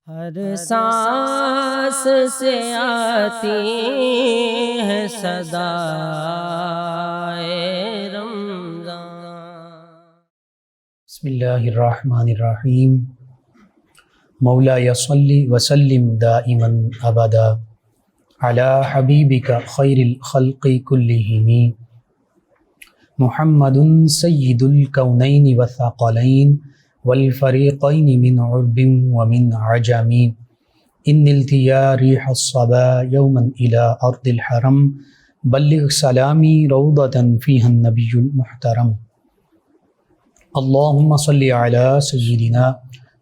ہر سانس سے آتی ہے صدائے رمضان۔ بسم اللہ الرحمن الرحیم۔ مولاي صلی وسلم دائما ابدا علی حبیبک خیر الخلق کلہم محمد سید الکونین والثقلین والفریقین من عرب ومن عجم ان التیا ریح الصبا یوما الى ارض الحرم بلغ سلامی روضة فیہا النبی المحترم۔ اللہم صلی علی سیدنا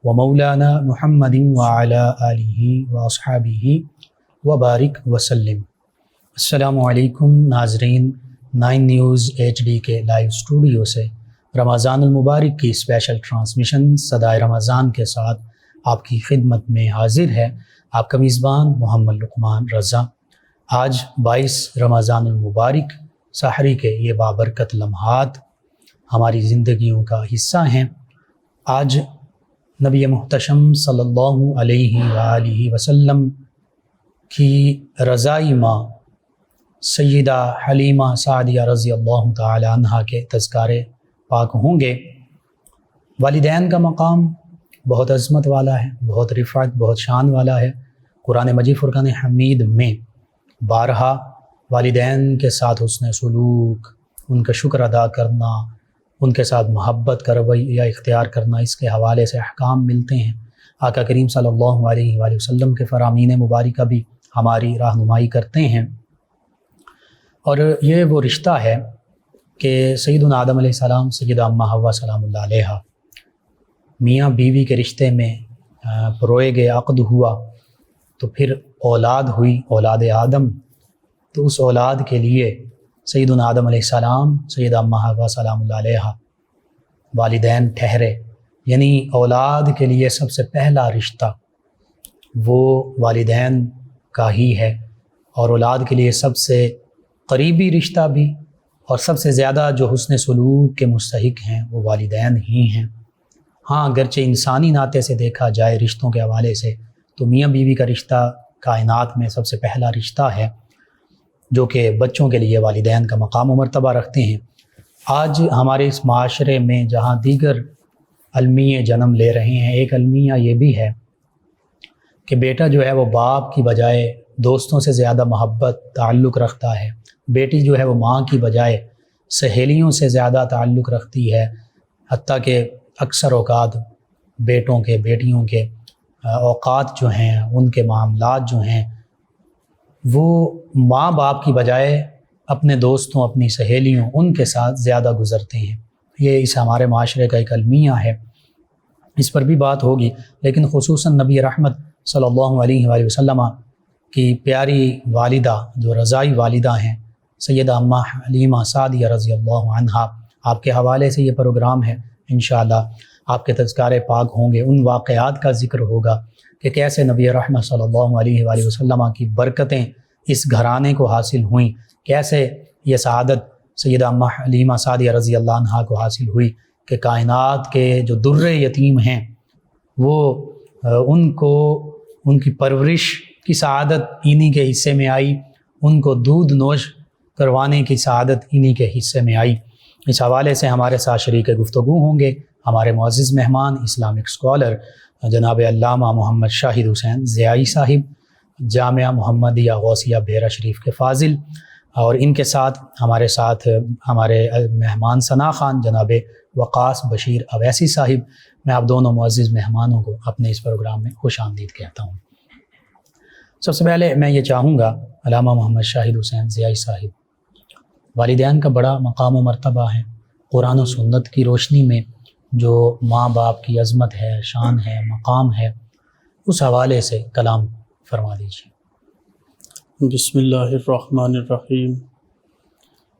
و مولانا محمد وعلی آلہ واصحابہ وبارک وسلم۔ السلام علیکم ناظرین، 9 نیوز HD کے لائیو اسٹوڈیو سے رمضان المبارک کی اسپیشل ٹرانسمیشن صدائے رمضان کے ساتھ آپ کی خدمت میں حاضر ہے آپ کا میزبان محمد لقمان رضا۔ آج 22 رمضان المبارک سحری کے یہ بابرکت لمحات ہماری زندگیوں کا حصہ ہیں۔ آج نبی محتشم صلی اللہ علیہ وآلہ وسلم کی رضائی ماں سیدہ حلیمہ سعدیہ رضی اللہ تعالی عنہا کے تذکارے پاک ہوں گے۔ والدین کا مقام بہت عظمت والا ہے، بہت رفعت، بہت شان والا ہے۔ قرآن مجید فرقان حمید میں بارہا والدین کے ساتھ حسن سلوک، ان کا شکر ادا کرنا، ان کے ساتھ محبت کا رویہ اختیار کرنا، اس کے حوالے سے احکام ملتے ہیں۔ آقا کریم صلی اللہ علیہ وآلہ وسلم کے فرامین مبارکہ بھی ہماری رہنمائی کرتے ہیں، اور یہ وہ رشتہ ہے کہ سیدنا آدم علیہ السلام، سیدہ اماں حوا سلام اللہ علیہا، میاں بیوی کے رشتے میں پروئے گئے، عقد ہوا تو پھر اولاد ہوئی، اولاد آدم۔ تو اس اولاد کے لیے سیدنا آدم علیہ السلام، سیدہ اماں حوا سلام اللہ علیہا والدین ٹھہرے، یعنی اولاد کے لیے سب سے پہلا رشتہ وہ والدین کا ہی ہے، اور اولاد کے لیے سب سے قریبی رشتہ بھی اور سب سے زیادہ جو حسن سلوک کے مستحق ہیں وہ والدین ہی ہیں۔ ہاں، اگرچہ انسانی ناطے سے دیکھا جائے رشتوں کے حوالے سے تو میاں بیوی کا رشتہ کائنات میں سب سے پہلا رشتہ ہے، جو کہ بچوں کے لیے والدین کا مقام و مرتبہ رکھتے ہیں۔ آج ہمارے اس معاشرے میں جہاں دیگر المیے جنم لے رہے ہیں، ایک المیہ یہ بھی ہے کہ بیٹا جو ہے وہ باپ کی بجائے دوستوں سے زیادہ محبت تعلق رکھتا ہے، بیٹی جو ہے وہ ماں کی بجائے سہیلیوں سے زیادہ تعلق رکھتی ہے، حتیٰ کہ اکثر اوقات بیٹوں کے، بیٹیوں کے اوقات جو ہیں، ان کے معاملات جو ہیں، وہ ماں باپ کی بجائے اپنے دوستوں، اپنی سہیلیوں، ان کے ساتھ زیادہ گزرتے ہیں۔ یہ اس ہمارے معاشرے کا ایک المیہ ہے، اس پر بھی بات ہوگی، لیکن خصوصاً نبی رحمت صلی اللہ علیہ وآلہ وسلم کی پیاری والدہ جو رضائی والدہ ہیں، سیدہ اماں حلیمہ سعدیہ رضی اللہ عنہا، آپ کے حوالے سے یہ پروگرام ہے۔ انشاءاللہ آپ کے تذکارے پاک ہوں گے، ان واقعات کا ذکر ہوگا کہ کیسے نبی رحمت صلی اللہ علیہ وآلہ وسلم کی برکتیں اس گھرانے کو حاصل ہوئیں، کیسے یہ سعادت سیدہ اماں حلیمہ سعدیہ رضی اللہ عنہا کو حاصل ہوئی کہ کائنات کے جو در یتیم ہیں وہ ان کی پرورش کی سعادت انہی کے حصے میں آئی، ان کو دودھ نوش کروانے کی سعادت انہی کے حصے میں آئی۔ اس حوالے سے ہمارے ساتھ شریک گفتگو ہوں گے ہمارے معزز مہمان، اسلامک اسکالر جناب علامہ محمد شاہد حسین ضیائی صاحب، جامعہ محمدیہ غوثیہ بحیرہ شریف کے فاضل، اور ان کے ساتھ ہمارے مہمان ثنا خان جناب وقاص بشیر اویسی صاحب۔ میں آپ دونوں معزز مہمانوں کو اپنے اس پروگرام میں خوش آمدید کہتا ہوں۔ سب سے پہلے میں یہ چاہوں گا علامہ محمد شاہد حسین ضیائی صاحب، والدین کا بڑا مقام و مرتبہ ہے، قرآن و سنت کی روشنی میں جو ماں باپ کی عظمت ہے، شان ہے، مقام ہے، اس حوالے سے کلام فرما دیجیے۔ بسم اللہ الرحمن الرحیم،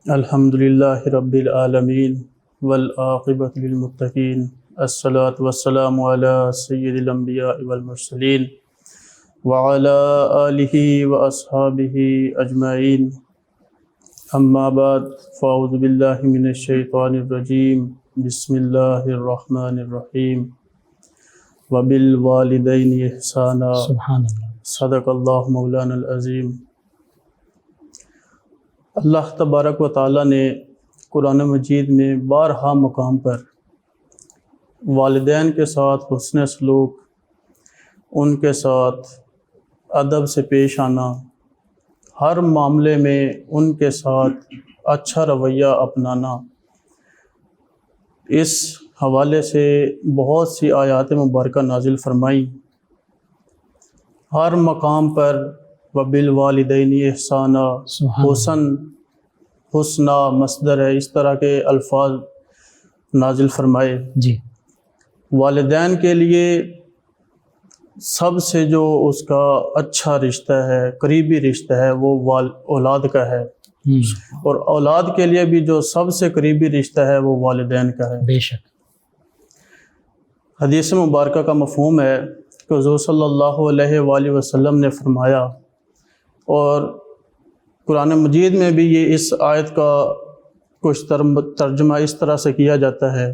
الحمدللہ رب العالمین والعاقبۃ للمتقین، الصلاۃ والسلام علی سید الانبیاء والمرسلین وعلی آلہ واصحابہ اجمعین، اما بعد فاعوذ باللہ من الشیطان الرجیم، بسم اللہ الرحمن الرحیم، وبالوالدین احسانا سبحان اللہ. صدق اللہ مولانا العظیم. اللہ تبارک و تعالیٰ نے قرآن مجید میں بارہا مقام پر والدین کے ساتھ حسن سلوک، ان کے ساتھ ادب سے پیش آنا، ہر معاملے میں ان کے ساتھ اچھا رویہ اپنانا، اس حوالے سے بہت سی آیات مبارکہ نازل فرمائی. ہر مقام پر وبالوالدین احسانا، حسنا مصدر ہے، اس طرح کے الفاظ نازل فرمائے. جی. والدین کے لیے سب سے جو اس کا اچھا رشتہ ہے، قریبی رشتہ ہے، وہ اولاد کا ہے، اور اولاد کے لیے بھی جو سب سے قریبی رشتہ ہے وہ والدین کا ہے. بے شک. حدیث مبارکہ کا مفہوم ہے کہ حضور صلی اللہ علیہ وآلہ وسلم نے فرمایا، اور قرآن مجید میں بھی یہ اس آیت کا کچھ ترجمہ اس طرح سے کیا جاتا ہے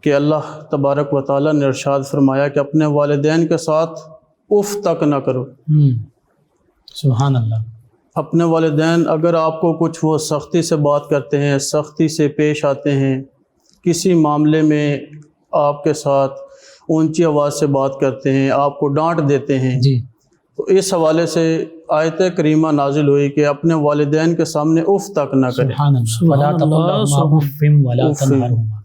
کہ اللہ تبارک و تعالیٰ نے ارشاد فرمایا کہ اپنے والدین کے ساتھ اف تک نہ کرو. سبحان اللہ. اپنے والدین اگر آپ کو کچھ وہ سختی سے بات کرتے ہیں، سختی سے پیش آتے ہیں، کسی معاملے میں آپ کے ساتھ اونچی آواز سے بات کرتے ہیں، آپ کو ڈانٹ دیتے ہیں، جی. تو اس حوالے سے آیت کریمہ نازل ہوئی کہ اپنے والدین کے سامنے اف تک نہ کریں. سبحان اللہ. ولا تقل لهما اف ولا تنهرهما.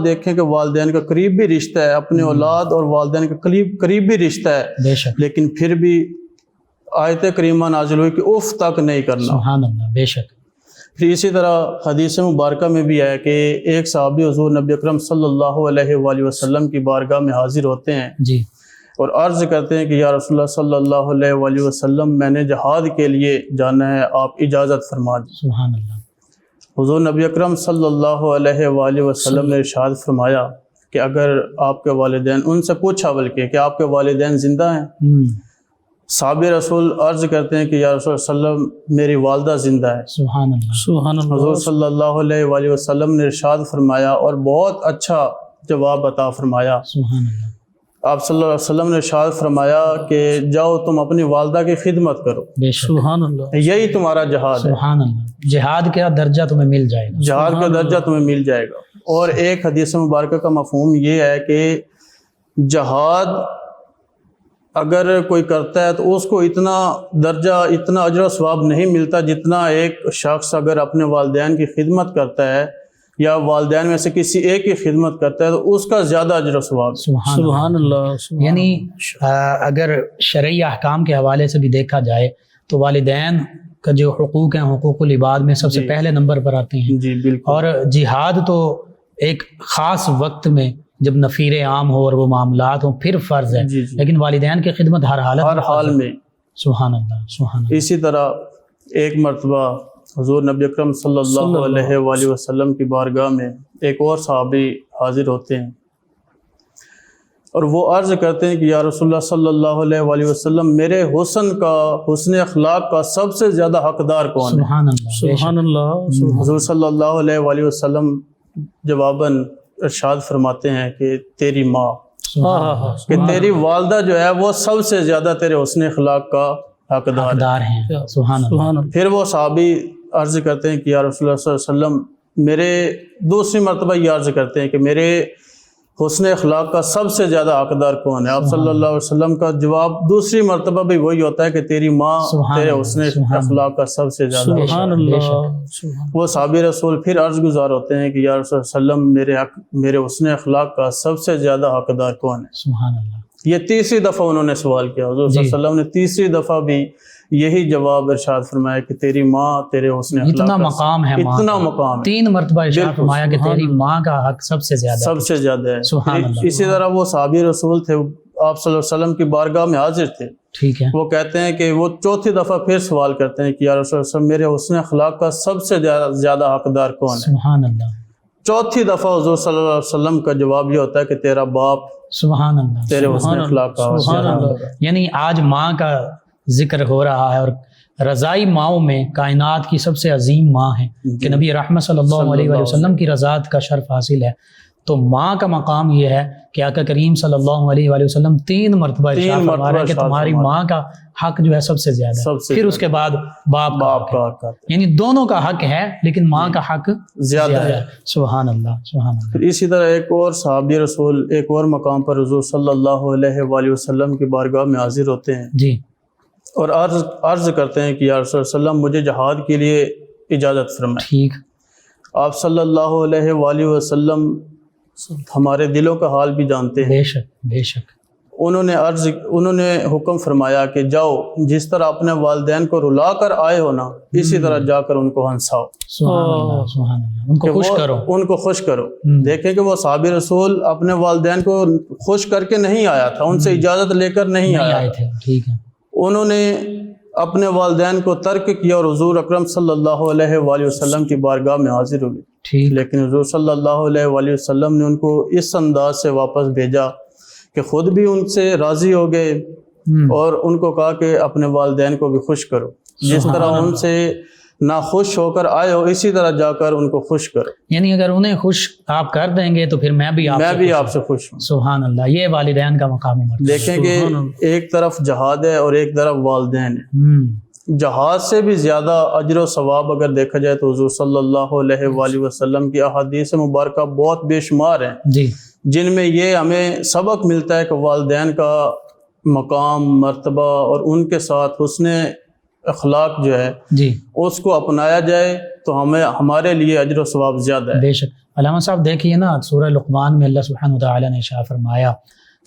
دیکھیں کہ والدین کا قریبی رشتہ ہے، اپنے اولاد اور والدین کا قریبی رشتہ ہے. بے شک. لیکن پھر بھی آیت کریمہ نازل ہوئی کہ اف تک نہیں کرنا. سبحان اللہ. بے شک. پھر اسی طرح حدیث مبارکہ میں بھی ہے کہ ایک صحابی حضور نبی اکرم صلی اللہ علیہ وآلہ وسلم کی بارگاہ میں حاضر ہوتے ہیں جی. اور عرض کرتے ہیں کہ یا رسول اللہ صلی اللہ علیہ وآلہ وسلم، میں نے جہاد کے لیے جانا ہے، آپ اجازت فرما دیں. سبحان اللہ. حضور نبی اکرم صلی اللہ علیہ وآلہ وسلم نے ارشاد فرمایا کہ اگر آپ کے والدین، ان سے پوچھا بلکہ کہ آپ کے والدین زندہ ہیں؟ صحابی رسول عرض کرتے ہیں کہ یا رسول اللہ صلی اللہ علیہ وسلم، میری والدہ زندہ ہے. سبحان اللہ. سبحان اللہ. حضور صلی اللہ علیہ وآلہ وسلم نے ارشاد فرمایا اور بہت اچھا جواب عطا فرمایا. سبحان اللہ. آپ صلی اللہ علیہ وسلم نے ارشاد فرمایا کہ جاؤ تم اپنی والدہ کی خدمت کرو. بے شک. سبحان اللہ. یہی تمہارا جہاد ہے. سبحان اللہ. جہاد کا درجہ تمہیں مل جائے گا. جہاد کا درجہ تمہیں مل جائے گا. اور ایک حدیث مبارکہ کا مفہوم یہ ہے کہ جہاد اگر کوئی کرتا ہے تو اس کو اتنا درجہ، اتنا اجر و ثواب نہیں ملتا جتنا ایک شخص اگر اپنے والدین کی خدمت کرتا ہے یا والدین میں سے کسی ایک کی خدمت کرتا ہے تو اس کا زیادہ اجر و ثواب. سبحان اللہ. یعنی اگر شرعی احکام کے حوالے سے بھی دیکھا جائے تو والدین کا جو حقوق ہیں، حقوق العباد میں سب سے پہلے نمبر پر آتے ہیں. جی بالکل. اور جہاد تو ایک خاص وقت میں جب نفیر عام ہو اور وہ معاملات ہوں پھر فرض ہے. جی. لیکن والدین کی خدمت ہر حال میں. سبحان اللہ. سبحان اللہ. اسی طرح ایک مرتبہ حضور نبی اکرم صلی اللہ علیہ وآلہ وسلم کی بارگاہ میں ایک اور صحابی حاضر ہوتے ہیں اور وہ عرض کرتے ہیں کہ یا رسول اللہ صلی اللہ علیہ وآلہ وسلم، میرے حسن اخلاق کا سب سے زیادہ حقدار کون ہے؟ سبحان اللہ. سبحان اللہ. حضور صلی اللہ علیہ وآلہ وسلم جواباً ارشاد فرماتے ہیں کہ تیری ماں، کہ تیری والدہ جو ہے وہ سب سے زیادہ تیرے حسن اخلاق کا حقدار ہیں. سبحان اللہ. پھر وہ صحابی عرض کرتے ہیں کہ یا رسول اللہ صلی اللہ علیہ وسلم، میرے دوسری مرتبہ یہ عرض کرتے ہیں کہ میرے حسن اخلاق کا سب سے زیادہ حقدار کون ہے؟ آپ صلی اللہ علیہ وسلم کا جواب دوسری مرتبہ بھی وہی ہوتا ہے کہ تیری ماں تیرے حسن اخلاق کا سب سے زیادہ. سبحان اللہ. وہ صحابی رسول پھر عرض گزار ہوتے ہیں کہ یا رسول اللہ صلی اللہ علیہ وسلم، میرے حسن اخلاق کا سب سے زیادہ حقدار کون ہے؟ سبحان اللہ. یہ تیسری دفعہ انہوں نے سوال کیا. حضور صلی اللہ علیہ وسلم نے تیسری دفعہ بھی یہی جواب ارشاد فرمایا کہ تیری ماں تیرے حسن اخلاق اتنا مقام ہے. اتنا مقام ہے. 3 مرتبہ ارشاد فرمایا کہ تیری ماں کا حق سب سے زیادہ ہے. سبحان اللہ. اسی طرح وہ صحابی رسول تھے، آپ صلی اللہ علیہ وسلم کی بارگاہ میں حاضر تھے. ٹھیک ہے. وہ کہتے ہیں کہ وہ چوتھی دفعہ پھر سوال کرتے ہیں کہ یا رسول اللہ میرے حسن اخلاق کا سب سے زیادہ حقدار کون ہے؟ سبحان اللہ. چوتھی دفعہ حضور صلی اللہ علیہ وسلم کا جواب یہ ہوتا ہے کہ تیرا باپ. سبحان اللہ. تیرے حسن اخلاق کا. سبحان اللہ. یعنی آج ماں کا ذکر ہو رہا ہے اور رضائی ماؤں میں کائنات کی سب سے عظیم ماں ہے کہ نبی رحمت صلی اللہ علیہ وسلم کی رضاعت کا شرف حاصل ہے. تو ماں کا مقام یہ ہے کہ آقا کریم صلی اللہ علیہ وآلہ وسلم 3 مرتبہ ارشاد فرما رہے ہیں کہ تمہاری ماں کا حق جو ہے سب سے زیادہ ہے، پھر اس کے بعد باپ کا حق ہے، یعنی دونوں کا حق ہے لیکن ماں کا حق زیادہ ہے۔ سبحان اللہ سبحان اللہ۔ پھر اسی طرح ایک اور صحابی رسول ایک اور مقام پر حضور صلی اللہ علیہ وآلہ وسلم کی بارگاہ میں حاضر ہوتے ہیں جی، اور عرض کرتے ہیں کہ یا رسول اللہ وسلم مجھے جہاد کے لیے اجازت فرمائیں۔ ٹھیک، آپ صلی اللہ علیہ وآلہ وسلم ہمارے دلوں کا حال بھی جانتے ہیں، بے شک بے شک۔ انہوں نے حکم فرمایا کہ جاؤ، جس طرح اپنے والدین کو رلا کر آئے ہو نا، اسی طرح جا کر ان کو ہنساؤ، سبحان اللہ سبحان اللہ، ان کو خوش کرو، ان کو خوش کرو۔ دیکھیں کہ وہ صحابی رسول اپنے والدین کو خوش کر کے نہیں آیا تھا، ان سے اجازت لے کر نہیں آیا تھے، ٹھیک ہے۔ انہوں نے اپنے والدین کو ترک کیا اور حضور اکرم صلی اللہ علیہ وآلہ وسلم کی بارگاہ میں حاضر ہوئے، ٹھیک، لیکن حضور صلی اللہ علیہ وآلہ وسلم نے ان کو اس انداز سے واپس بھیجا کہ خود بھی ان سے راضی ہو گئے اور ان کو کہا کہ اپنے والدین کو بھی خوش کرو، جس طرح ان سے ناخوش ہو کر آئے ہو اسی طرح جا کر ان کو خوش کرو، یعنی اگر انہیں خوش آپ کر دیں گے تو پھر میں بھی آپ سے خوش ہوں۔ سبحان اللہ، یہ والدین کا مقام ہے۔ دیکھیں کہ ایک طرف جہاد ہے اور ایک طرف والدین ہے، جہاد سے بھی زیادہ اجر و ثواب اگر دیکھا جائے تو حضور صلی اللہ علیہ وآلہ وسلم کی احادیث مبارکہ بہت بے شمار ہیں جی، جن میں یہ ہمیں سبق ملتا ہے کہ والدین کا مقام، مرتبہ اور ان کے ساتھ حسن اخلاق جو ہے جی، اس کو اپنایا جائے تو ہمارے لیے اجر و ثواب زیادہ ہے۔ بے شک۔ علامہ صاحب دیکھیے نا، سورہ لقمان میں اللہ سبحانہ وتعالی نے ارشاد فرمایا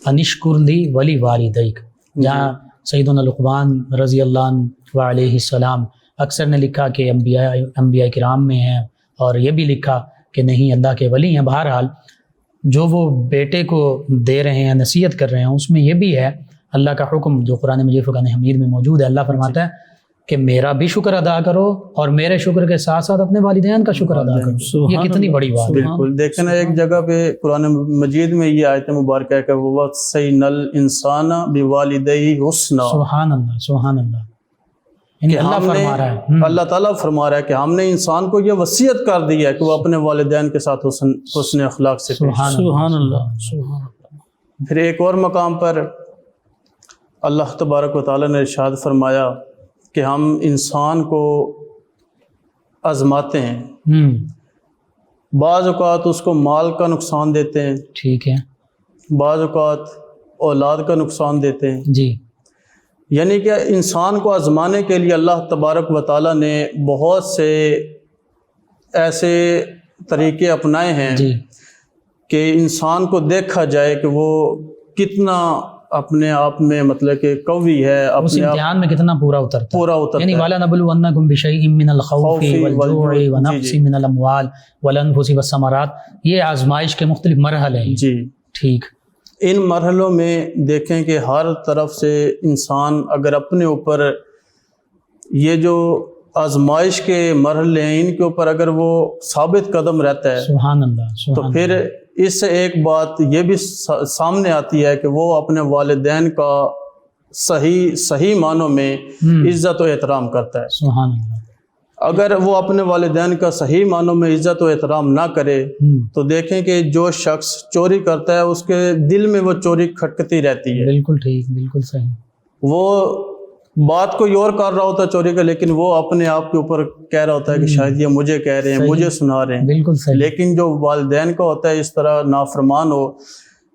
انشکر لی ولی والدیک، جہاں سیدنا لقمان رضی اللہ عنہ علیہ السلام اکثر نے لکھا کہ انبیاء کرام میں ہیں، اور یہ بھی لکھا کہ نہیں اللہ کے ولی ہیں۔ بہرحال جو وہ بیٹے کو دے رہے ہیں، نصیحت کر رہے ہیں، اس میں یہ بھی ہے اللہ کا حکم جو قرآن مجید فرقان حمید میں موجود ہے۔ اللہ فرماتا ہے کہ میرا بھی شکر ادا کرو اور میرے شکر کے ساتھ ساتھ اپنے والدین کا شکر ادا کرو۔ یہ کتنی بڑی بات ہے۔ بالکل، دیکھیں نا ایک جگہ پہ قرآن مجید میں یہ آیت مبارکہ ہے کہ وَوَصَّيْنَا الْإِنسَانَ بِوَالِدَيْهِ حُسْنًا، سبحان اللہ سبحان اللہ، یعنی اللہ فرما رہا ہے، اللہ تعالیٰ فرما رہا ہے کہ ہم نے انسان کو یہ وصیت کر دی ہے کہ وہ اپنے والدین کے ساتھ حسن اخلاق سے پیش آئے۔ سبحان اللہ۔ پھر ایک اور مقام پر اللہ تبارک و تعالیٰ نے ارشاد فرمایا کہ ہم انسان کو آزماتے ہیں، بعض اوقات اس کو مال کا نقصان دیتے ہیں، ٹھیک ہے، بعض اوقات اولاد کا نقصان دیتے ہیں، جی، یعنی کہ انسان کو آزمانے کے لیے اللہ تبارک و تعالیٰ نے بہت سے ایسے طریقے اپنائے ہیں جی، کہ انسان کو دیکھا جائے کہ وہ کتنا اپنے آپ میں مطلب کہ قوی ہے، اس اپنے امتحان میں کتنا پورا اترتا ہے، یعنی وَلَا نَبْلُوَنَّكُمْ بِشَيْءٍ مِّنَ الْخَوْفِ وَالْجُوعِ وَنَقْصٍ مِّنَ الْأَمْوَالِ وَالْأَنفُسِ وَالثَّمَرَاتِ، یہ آزمائش کے مختلف مرحلے ہیں۔ جی، ٹھیک، ان مرحلوں میں دیکھیں کہ ہر طرف سے انسان اگر اپنے اوپر یہ جو آزمائش کے مرحلے ہیں ان کے اوپر اگر وہ ثابت قدم رہتا ہے سبحان اللہ، تو پھر اس سے ایک بات یہ بھی سامنے آتی ہے کہ وہ اپنے والدین کا صحیح معنوں میں عزت و احترام کرتا ہے۔ سبحان اللہ۔ اگر وہ اپنے والدین کا صحیح معنوں میں عزت و احترام نہ کرے تو دیکھیں کہ جو شخص چوری کرتا ہے اس کے دل میں وہ چوری کھٹکتی رہتی ہے۔ بالکل ٹھیک، بالکل صحیح۔ وہ بات کوئی اور کر رہا ہوتا ہے چوری کا، لیکن وہ اپنے آپ کے اوپر کہہ رہا ہوتا ہے کہ شاید یہ مجھے کہہ رہے ہیں، مجھے سنا رہے ہیں، بالکل صحیح۔ لیکن جو والدین کا ہوتا ہے اس طرح نافرمان ہو،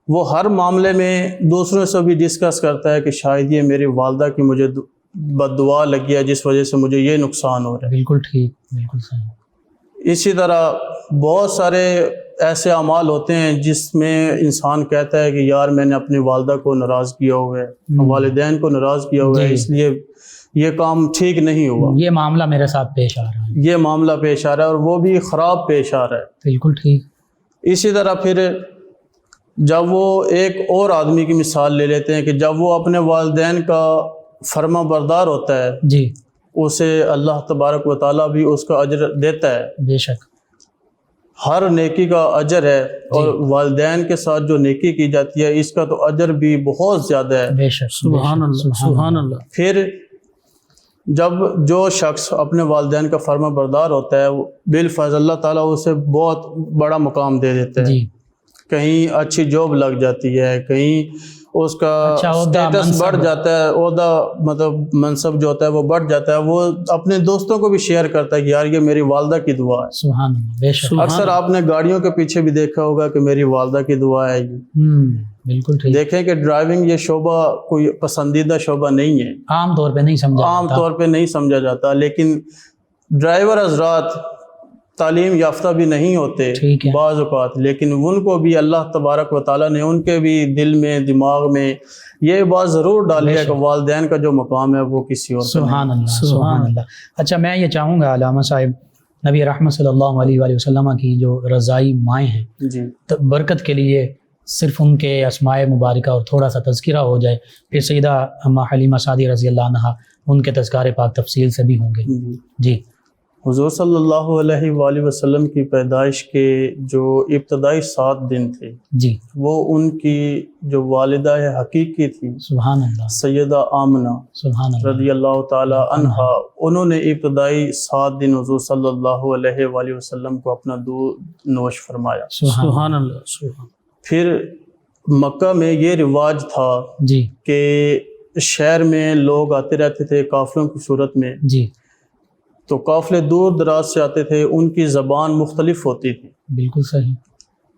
وہ ہر معاملے میں دوسروں سے بھی ڈسکس کرتا ہے کہ شاید یہ میری والدہ کی مجھے بد دعا لگی ہے جس وجہ سے مجھے یہ نقصان ہو رہا ہے۔ بالکل ٹھیک، بالکل صحیح۔ اسی طرح بہت سارے ایسے اعمال ہوتے ہیں جس میں انسان کہتا ہے کہ یار میں نے اپنی والدہ کو ناراض کیا ہوا ہے، والدین کو ناراض کیا ہوا ہے، اس لیے یہ کام ٹھیک نہیں ہوا، یہ معاملہ میرے ساتھ پیش آ رہا ہے، یہ معاملہ پیش آ رہا ہے اور وہ بھی خراب پیش آ رہا ہے۔ بالکل ٹھیک۔ اسی طرح پھر جب وہ ایک اور آدمی کی مثال لے لیتے ہیں کہ جب وہ اپنے والدین کا فرما بردار ہوتا ہے جی، اسے اللہ تبارک و تعالیٰ بھی اس کا اجر دیتا ہے، بے شک، ہر نیکی کا اجر ہے، اور والدین کے ساتھ جو نیکی کی جاتی ہے اس کا تو اجر بھی بہت زیادہ ہے۔ بے شک، سبحان اللہ، سبحان اللہ۔ پھر جب جو شخص اپنے والدین کا فرما بردار ہوتا ہے بالفضل اللہ تعالیٰ اسے بہت بڑا مقام دے دیتا ہے، جی، کہیں اچھی جاب لگ جاتی ہے، کہیں اس کا اسٹیٹس بڑھ جاتا ہے، عہدہ مطلب منصب جو ہوتا ہے وہ بڑھ جاتا ہے، وہ اپنے دوستوں کو بھی شیئر کرتا ہے کہ یار یہ میری والدہ کی دعا ہے. سبحان اللہ، بے شک. اکثر آپ نے گاڑیوں کے پیچھے بھی دیکھا ہوگا کہ میری والدہ کی دعا ہے. بالکل ٹھیک. دیکھیں کہ ڈرائیونگ یہ شعبہ کوئی پسندیدہ شعبہ نہیں ہے، عام طور پہ نہیں سمجھا عام طور پہ نہیں سمجھا جاتا، لیکن ڈرائیور حضرات تعلیم یافتہ بھی نہیں ہوتے بعض اوقات، لیکن ان کو بھی اللہ تبارک و تعالیٰ نے ان کے بھی دل میں دماغ میں یہ بات ضرور ڈالی ہے کہ والدین کا جو مقام ہے وہ کسی اور. سبحان اللہ، سبحان اللہ. اچھا میں یہ چاہوں گا علامہ صاحب، نبی رحمت صلی اللہ علیہ وآلہ وسلم کی جو رضائی مائیں ہیں جی، برکت کے لیے صرف ان کے اسماء مبارکہ اور تھوڑا سا تذکرہ ہو جائے، پھر سیدہ اما حلیمہ سعدیہ رضی اللہ عنہا ان کے تذکار پاک تفصیل سے بھی ہوں گے. جی. حضور صلی اللہ علیہ وآلہ وسلم کی پیدائش کے جو ابتدائی 7 دن تھے جی، وہ ان کی جو والدہ حقیقی تھی سبحان اللہ، سیدہ آمنہ سبحان اللہ رضی اللہ تعالی عنہا، انہوں نے ابتدائی 7 دن حضور صلی اللہ علیہ وآلہ وسلم کو اپنا دودھ نوش فرمایا. سبحان اللہ. پھر مکہ میں یہ رواج تھا جی کہ شہر میں لوگ آتے رہتے تھے قافلوں کی صورت میں، جی، تو قافلے دور دراز سے آتے تھے، ان کی زبان مختلف ہوتی تھی. بالکل صحیح.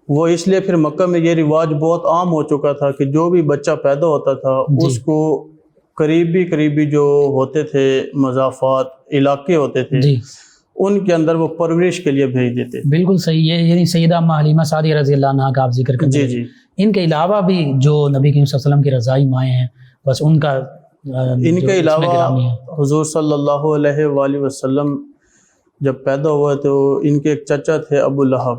وہ اس لیے پھر مکہ میں یہ رواج بہت عام ہو چکا تھا کہ جو بھی بچہ پیدا ہوتا تھا اس کو قریبی جو ہوتے تھے مضافات علاقے ہوتے تھے جی، ان کے اندر وہ پرورش کے لیے بھیج دیتے. بالکل صحیح. یہ یعنی سیدہ اما حلیمہ سعدیہ رضی اللہ عنہا کا آپ ذکر کرتے ہیں. جی، ان کے علاوہ بھی جو نبی کریم صلی اللہ علیہ وسلم کی رضائی مائیں ہیں، بس ان کا ان کے علاوہ حضور صلی اللہ علیہ وآلہ وسلم جب پیدا ہوا تو ان کے ایک چچا تھے ابو لہب،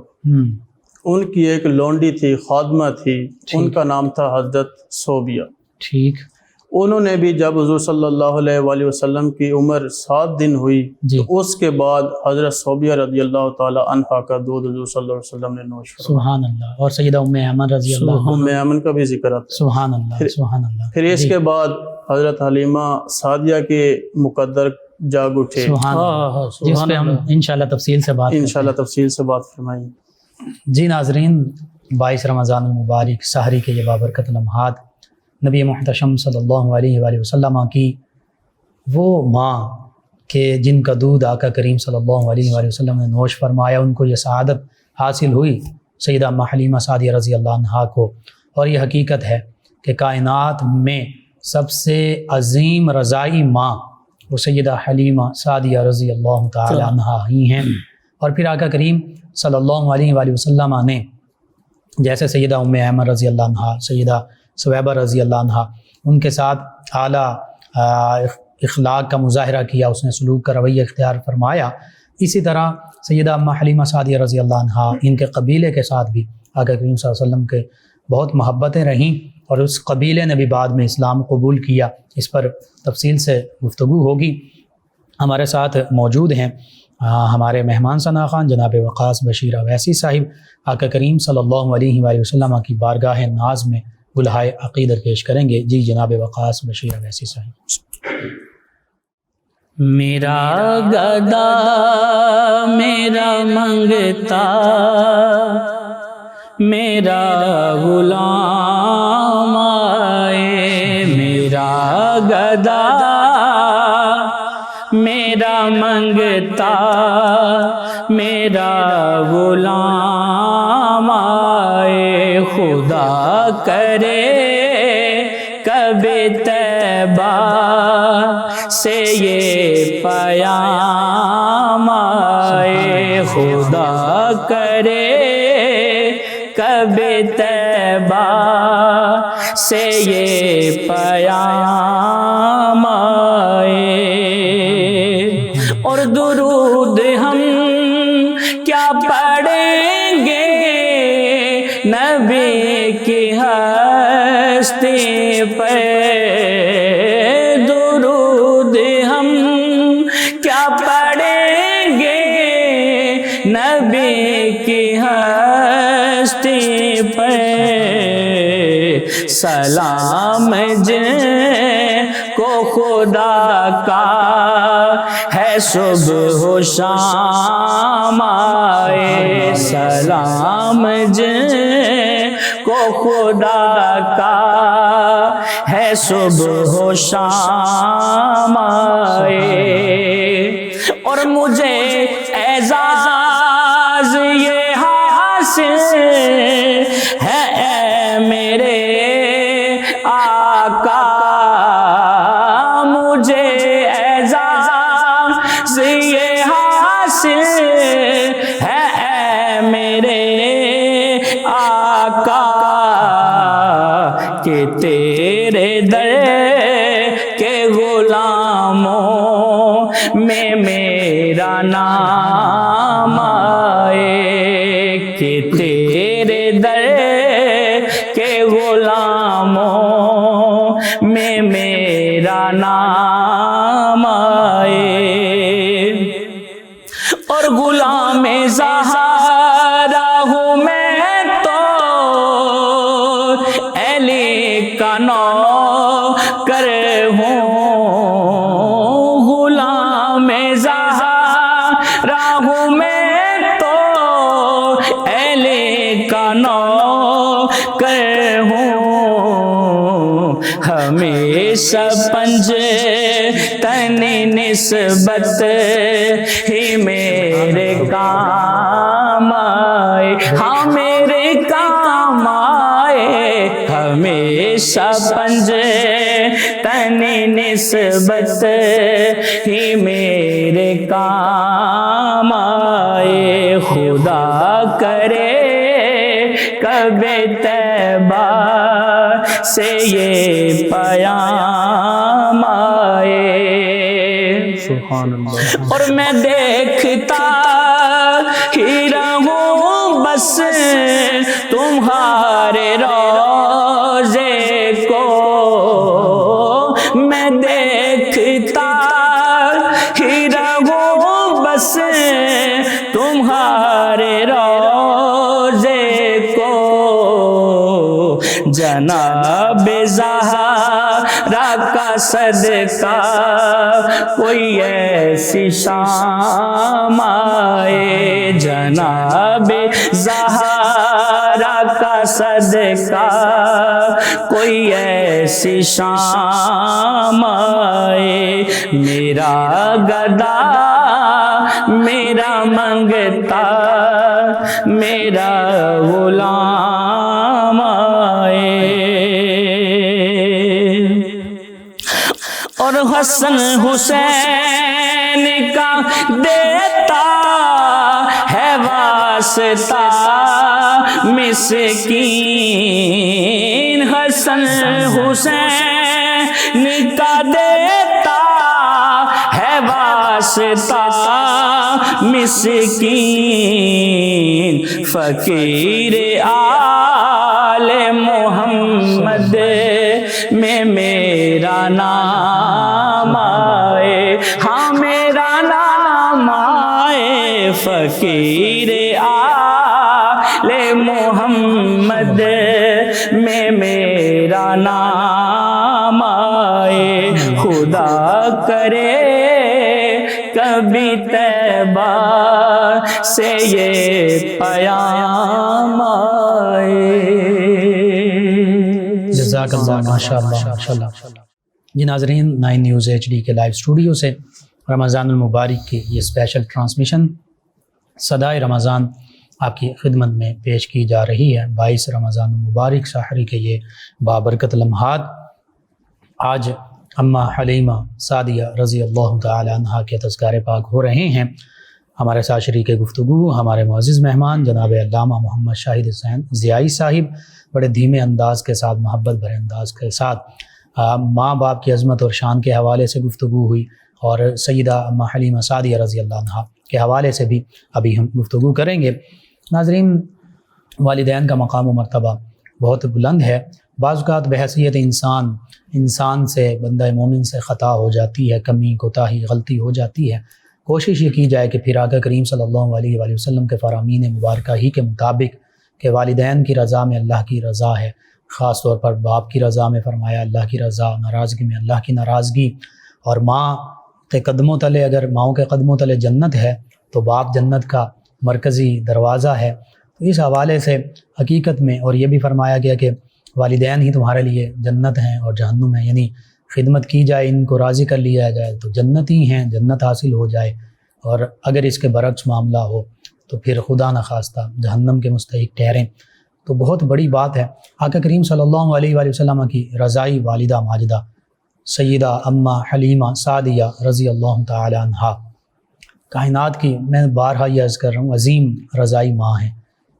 ان کی ایک لونڈی تھی، خادمہ تھی، ان کا نام تھا حضرت صوبیہ. ٹھیک. انہوں نے بھی جب حضور صلی اللہ علیہ وآلہ وسلم کی عمر 7 دن ہوئی تو اس کے بعد حضرت صوبیہ رضی اللہ تعالی عنہا کا دودھ حضور صلی اللہ علیہ وسلم نے نوش فرمایا. سبحان اللہ. اور سیدہ ام ایمن رضی اللہ عنہا، ام ایمن کا بھی ذکر آتا ہے. سبحان اللہ، سبحان اللہ. پھر اس کے بعد حضرت حلیمہ سعدیہ کے مقدر جاگ اٹھے، سبحان اللہ، جس پہ ہم انشاءاللہ تفصیل سے بات تفصیل سے بات فرمائیں. جی ناظرین، 22 رمضان المبارک سحری کے یہ بابرکت لمحات نبی محتشم صلی اللہ علیہ وآلہ وسلم کی وہ ماں کہ جن کا دودھ آقا کریم صلی اللہ علیہ وآلہ وسلم نے نوش فرمایا، ان کو یہ سعادت حاصل ہوئی سیدہ اما حلیمہ سعدیہ رضی اللہ عنہا کو. اور یہ حقیقت ہے کہ کائنات میں سب سے عظیم رضائی ماں وہ سیدہ حلیمہ سعدیہ رضی اللہ تعالی عنہا ہی ہیں. اور پھر آقا کریم صلی اللہ علیہ وآلہ وسلم نے جیسے سیدہ ام ایمن رضی اللہ عنہا، سیدہ ثویبہ رضی اللہ عنہا، ان کے ساتھ اعلیٰ اخلاق کا مظاہرہ کیا، اس نے سلوک کا رویہ اختیار فرمایا، اسی طرح سیدہ اما حلیمہ سعدیہ رضی اللہ عنہا ان کے قبیلے کے ساتھ بھی آقا کریم صلی اللہ علیہ وسلم کے بہت محبتیں رہیں، اور اس قبیلے نے بھی بعد میں اسلام قبول کیا. اس پر تفصیل سے گفتگو ہوگی. ہمارے ساتھ موجود ہیں ہمارے مہمان ثنا خان جناب وقاص بشیر اویسی صاحب، آقا کریم صلی اللہ علیہ وآلہ وسلم کی بارگاہ ناز میں گلہائے عقیدت پیش کریں گے. جی جناب وقاص بشیر اویسی صاحب. میرا گدا میرا منگتا میرا غلام آئے، میرا گدا میرا منگتا میرا غلام آئے، خدا کرے کبھی طیبہ سے یہ پیام آئے، خدا کرے کبھی طیبہ سے یہ پیام آئے. اور درود ہم کیا پڑھیں گے نبی کی ہستی پہ، درود ہم کیا پڑھیں گے نبی کی ہستی پہ. سلام جن کو خدا کا ہے صبح و شام آئے، سلام جن کو خدا کا ہے صبح و شام آئے، اور مجھے اعزاز یہ حاصل ہے اے میرے آقا، مجھے اعزاز یہ حاصل ہے اے میرے آقا کہ تیرے در کے غلاموں میں میرا نام آئے، کہ تیرے در کے غلاموں میں میرا نام آئے، اور غلام زہرا ہوں میں تو علی کا نوکر ہوں، غلام زہرا ہوں میں تو علی کا نوکر ہوں، ہمیشہ پنج تنی نسبت ہی میرے کام آئے، ہاں میرے کام آئے، ہمیشہ پنج تنی نسبت ہی میرے کام آئے، خدا کرے کعبہ طیبہ سے یہ پیام آئے، سبحان اللہ۔ اور میں دیکھتا ہی رہوں بس تمہارے روضے کو، میں دیکھتا ہی رہوں بس تمہارے روضے کو، جناب زہرا کا صدقہ کوئی ایسی شام آئے، جناب زہرا کا صدقہ کوئی ایسی شام آئے، میرا گدا میرا منگتا میرا غلام آئے، اور حسن حسین کا دیتا ہے واسطہ مسکین، حسن حسین کا دیتا ہے واسطہ مسکین، فقیر آل محمد میں میرا نام آئے، ہاں میرا نام آئے، فقیر آل محمد میں میرا نام آئے، خدا کرے کبھی طیبہ سے یہ پیام آئے۔ جزاک اللہ، ماشاء اللہ ماشاء اللہ۔ جی ناظرین، 9 نیوز HD کے لائیو اسٹوڈیو سے رمضان المبارک کی یہ اسپیشل ٹرانسمیشن صدائے رمضان آپ کی خدمت میں پیش کی جا رہی ہے۔ 22 رمضان المبارک سحری کے یہ بابرکت لمحات آج اماں حلیمہ سعدیہ رضی اللہ تعالی عنہا کے تذکارے پاک ہو رہے ہیں۔ ہمارے ساتھ شریک گفتگو ہمارے معزز مہمان جناب علامہ محمد شاہد حسین ضیائی صاحب، بڑے دھیمے انداز کے ساتھ، محبت بھرے انداز کے ساتھ ماں باپ کی عظمت اور شان کے حوالے سے گفتگو ہوئی، اور سیدہ اماں حلیمہ سعدیہ رضی اللہ عنہا کے حوالے سے بھی ابھی ہم گفتگو کریں گے۔ ناظرین، والدین کا مقام و مرتبہ بہت بلند ہے۔ بعض اوقات بحیثیت انسان سے، بندہ مومن سے خطا ہو جاتی ہے، کمی کوتاہی غلطی ہو جاتی ہے۔ کوشش یہ کی جائے کہ پھر آقا کریم صلی اللہ علیہ وآلہ وسلم کے فرامین مبارکہ ہی کے مطابق کہ والدین کی رضا میں اللہ کی رضا ہے، خاص طور پر باپ کی رضا میں فرمایا اللہ کی رضا، ناراضگی میں اللہ کی ناراضگی، اور ماں کے قدموں تلے، اگر ماؤں کے قدموں تلے جنت ہے تو باپ جنت کا مرکزی دروازہ ہے۔ تو تو اس حوالے سے حقیقت میں، اور یہ بھی فرمایا گیا کہ والدین ہی تمہارے لیے جنت ہیں اور جہنم ہے، یعنی خدمت کی جائے، ان کو راضی کر لیا جائے تو جنت ہی ہیں، جنت حاصل ہو جائے، اور اگر اس کے برعکس معاملہ ہو تو پھر خدا نخواستہ جہنم کے مستحق ٹھہریں، تو بہت بڑی بات ہے۔ آقا کریم صلی اللہ علیہ وآلہ وسلم کی رضائی والدہ ماجدہ سیدہ اماں حلیمہ سعدیہ رضی اللہ تعالی عنہا کائنات کی، میں بارہا یہ عرض کر رہا ہوں، عظیم رضائی ماں ہیں،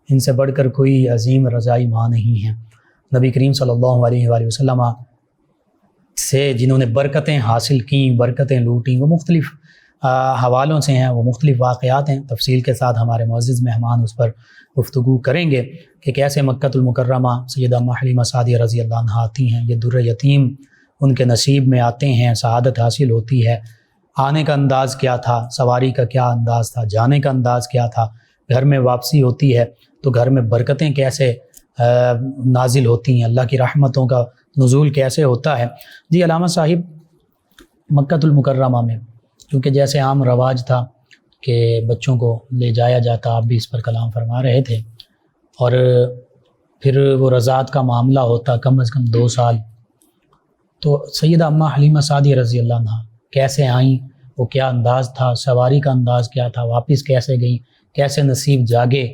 ان سے بڑھ کر کوئی عظیم رضائی ماں نہیں ہے۔ نبی کریم صلی اللہ علیہ وآلہ وسلم سے جنہوں نے برکتیں حاصل کیں، برکتیں لوٹیں، وہ مختلف حوالوں سے ہیں، وہ مختلف واقعات ہیں، تفصیل کے ساتھ ہمارے معزز مہمان اس پر گفتگو کریں گے کہ کیسے مکہ المکرمہ سیدہ اماں حلیمہ سعدیہ رضی اللہ عنہا آتی ہیں، یہ در یتیم ان کے نصیب میں آتے ہیں، سعادت حاصل ہوتی ہے۔ آنے کا انداز کیا تھا، سواری کا کیا انداز تھا، جانے کا انداز کیا تھا، گھر میں واپسی ہوتی ہے تو گھر میں برکتیں کیسے نازل ہوتی ہیں، اللہ کی رحمتوں کا نزول کیسے ہوتا ہے۔ جی علامہ صاحب، مکہ المکرمہ میں کیونکہ جیسے عام رواج تھا کہ بچوں کو لے جایا جاتا، آپ بھی اس پر کلام فرما رہے تھے، اور پھر وہ رضاعت کا معاملہ ہوتا کم از کم 2 سال، تو سیدہ اماں حلیمہ سعدیہ رضی اللہ عنہا کیسے آئیں، وہ کیا انداز تھا، سواری کا انداز کیا تھا، واپس کیسے گئیں، کیسے نصیب جاگے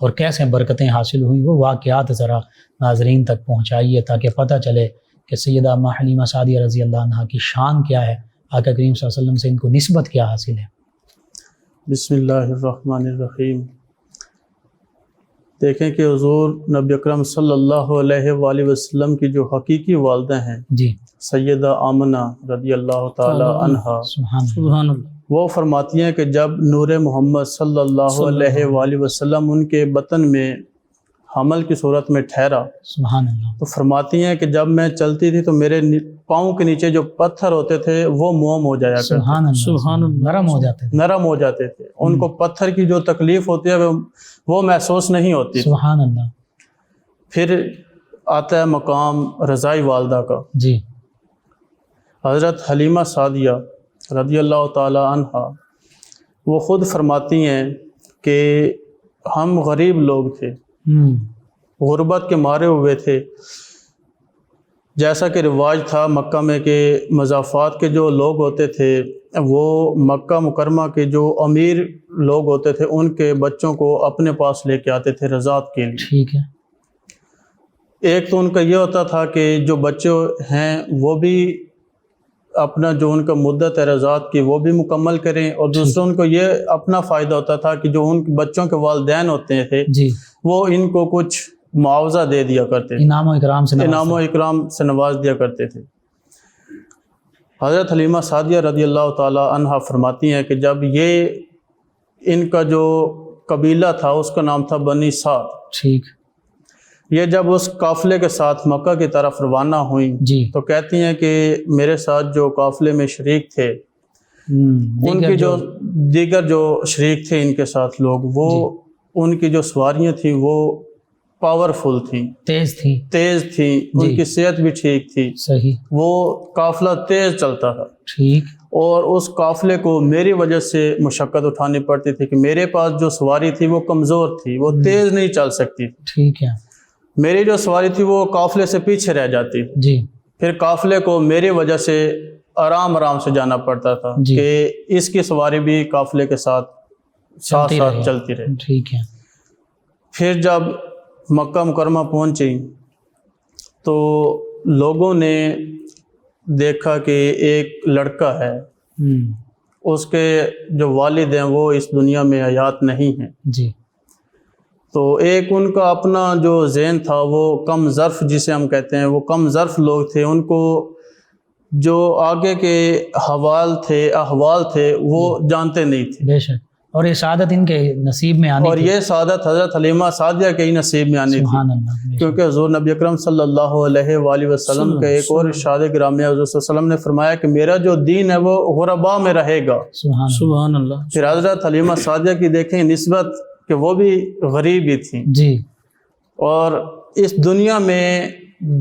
اور کیسے برکتیں حاصل ہوئیں، وہ واقعات ذرا ناظرین تک پہنچائیے تاکہ پتہ چلے کہ سیدہ اماں حلیمہ سعدیہ رضی اللہ عنہا کی شان کیا ہے، آقا کریم صلی اللہ علیہ وسلم سے ان کو نسبت کیا حاصل ہے۔ بسم اللہ الرحمن الرحیم۔ دیکھیں کہ حضور نبی اکرم صلی اللہ علیہ وآلہ وسلم کی جو حقیقی والدہ ہیں جی سیدہ آمنہ رضی اللہ تعالی عنہا، سبحان اللہ، وہ فرماتی ہیں کہ جب نور محمد صلی اللہ علیہ وآلہ وسلم ان کے بطن میں حمل کی صورت میں ٹھہرا، سبحان اللہ، تو فرماتی ہیں کہ جب میں چلتی تھی تو میرے پاؤں کے نیچے جو پتھر ہوتے تھے وہ موم ہو جایا کرتے، سبحان اللہ، نرم ہو جاتے تھے، نرم ہو جاتے تھے، ان کو پتھر کی جو تکلیف ہوتی ہے وہ محسوس نہیں ہوتی۔ سبحان اللہ۔ پھر آتا ہے مقام رضائی والدہ کا۔ جی حضرت حلیمہ سعدیہ رضی اللہ تعالی عنہا وہ خود فرماتی ہیں کہ ہم غریب لوگ تھے، غربت کے مارے ہوئے تھے، جیسا کہ رواج تھا مکہ میں کہ مضافات کے جو لوگ ہوتے تھے وہ مکہ مکرمہ کے جو امیر لوگ ہوتے تھے ان کے بچوں کو اپنے پاس لے کے آتے تھے رضاعت کے لیے۔ ٹھیک ہے۔ ایک تو ان کا یہ ہوتا تھا کہ جو بچے ہیں وہ بھی اپنا جو ان کا مدت ہے رضاعت کی وہ بھی مکمل کریں، اور دوسرا ان کو یہ اپنا فائدہ ہوتا تھا کہ جو ان بچوں کے والدین ہوتے تھے جی وہ ان کو کچھ معاوضہ دے دیا کرتے تھے، انعام و اکرام سے انعام و اکرام سے نواز دیا کرتے تھے۔ حضرت حلیمہ سعدیہ رضی اللہ تعالی عنہا فرماتی ہیں کہ جب یہ ان کا جو قبیلہ تھا اس کا نام تھا بنی سعد، ٹھیک، یہ جب اس قافلے کے ساتھ مکہ کی طرف روانہ ہوئیں جی تو کہتی ہیں کہ میرے ساتھ جو قافلے میں شریک تھے ان کی جو دیگر جو شریک تھے ان کے ساتھ لوگ، وہ ان کی جو سواریاں تھیں وہ پاورفل تھیں، تیز تھی، ان کی صحت بھی ٹھیک تھی، صحیح، وہ قافلہ تیز چلتا تھا، ٹھیک، اور اس قافلے کو میری وجہ سے مشقت اٹھانی پڑتی تھی کہ میرے پاس جو سواری تھی وہ کمزور تھی، وہ تیز نہیں چل سکتی، ٹھیک ہے، میری جو سواری تھی وہ قافلے سے پیچھے رہ جاتی، جی پھر قافلے کو میری وجہ سے آرام سے جانا پڑتا تھا کہ اس کی سواری بھی قافلے کے ساتھ چلتی رہے۔ ٹھیک ہے۔ پھر جب مکہ مکرمہ پہنچی تو لوگوں نے دیکھا کہ ایک لڑکا ہے، اس کے جو والد ہیں وہ اس دنیا میں حیات نہیں ہیں، جی تو ایک ان کا اپنا جو ذہن تھا وہ کم ظرف جسے ہم کہتے ہیں، وہ کم ظرف لوگ تھے، ان کو جو آگے کے احوال تھے وہ جانتے نہیں تھے، بے شک، اور یہ سعادت ان کے نصیب میں آنی اور یہ سعادت حضرت حلیمہ سعدیہ کے ہی نصیب میں آنی تھی، سبحان اللہ، کیونکہ حضور نبی اکرم صلی اللہ علیہ وآلہ وسلم کا ایک اور ارشاد گرامی حضور صلی اللہ علیہ وسلم نے فرمایا کہ میرا جو دین ہے وہ غرباء میں رہے گا۔ سبحان اللہ۔ پھر حضرت حلیمہ سعدیہ کی دیکھیں نسبت کہ وہ بھی غریب ہی تھیں، جی، اور اس دنیا میں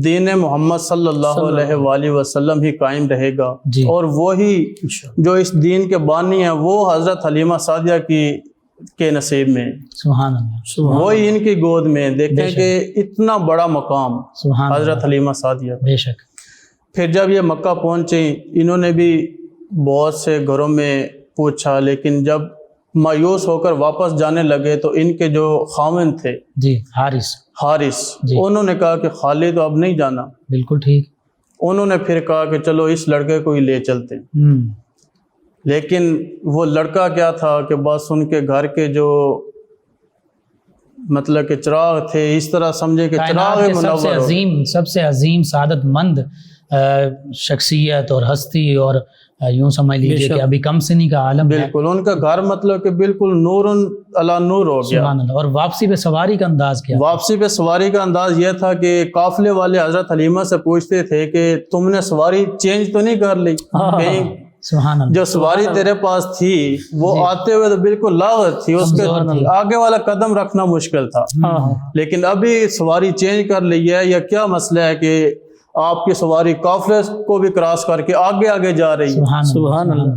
دین محمد صلی اللہ علیہ وآلہ وسلم ہی قائم رہے گا، جی، اور وہی جو اس دین کے بانی ہیں وہ حضرت حلیمہ سعدیہ کی کے نصیب میں، سبحان اللہ، وہی ان کی گود میں، دیکھیں کہ اتنا بڑا مقام سبحان اللہ، حضرت حلیمہ سعدیہ۔ بے شک، پھر جب یہ مکہ پہنچیں، انہوں نے بھی بہت سے گھروں میں پوچھا، لیکن جب مایوس ہو کر واپس جانے لگے تو ان کے جو خاوند تھے جی حارث، حارث، انہوں نے کہا کہ خالی تو اب نہیں جانا۔ بالکل ٹھیک، انہوں نے پھر کہا کہ چلو اس لڑکے کو ہی لے چلتے ہیں، لیکن وہ لڑکا کیا تھا کہ بس ان کے گھر کے جو مطلب کہ چراغ تھے، اس طرح سمجھے کہ کائنات چراغ کے سب سے عظیم سعادت مند شخصیت اور ہستی، اور یوں سمجھ لیجیے کہ ابھی کم سنی کا عالم ہے، بالکل ان کا گھر مطلب کہ بالکل نور علی نور ہو گیا۔ سبحان اللہ۔ اور واپسی پہ سواری کا انداز کیا؟ واپسی پہ سواری کا انداز یہ تھا کہ قافلے والے حضرت حلیمہ سے پوچھتے تھے کہ تم نے سواری چینج تو نہیں کر لی؟ کہیں سبحان اللہ، جو سواری تیرے پاس تھی وہ آتے ہوئے تو بالکل لاغت تھی، اس کے آگے والا قدم رکھنا مشکل تھا، لیکن ابھی سواری چینج کر لی ہے، یا کیا مسئلہ ہے کہ آپ کی سواری قافلے کو بھی کراس کر کے آگے آگے جا رہی ہے؟ سبحان اللہ۔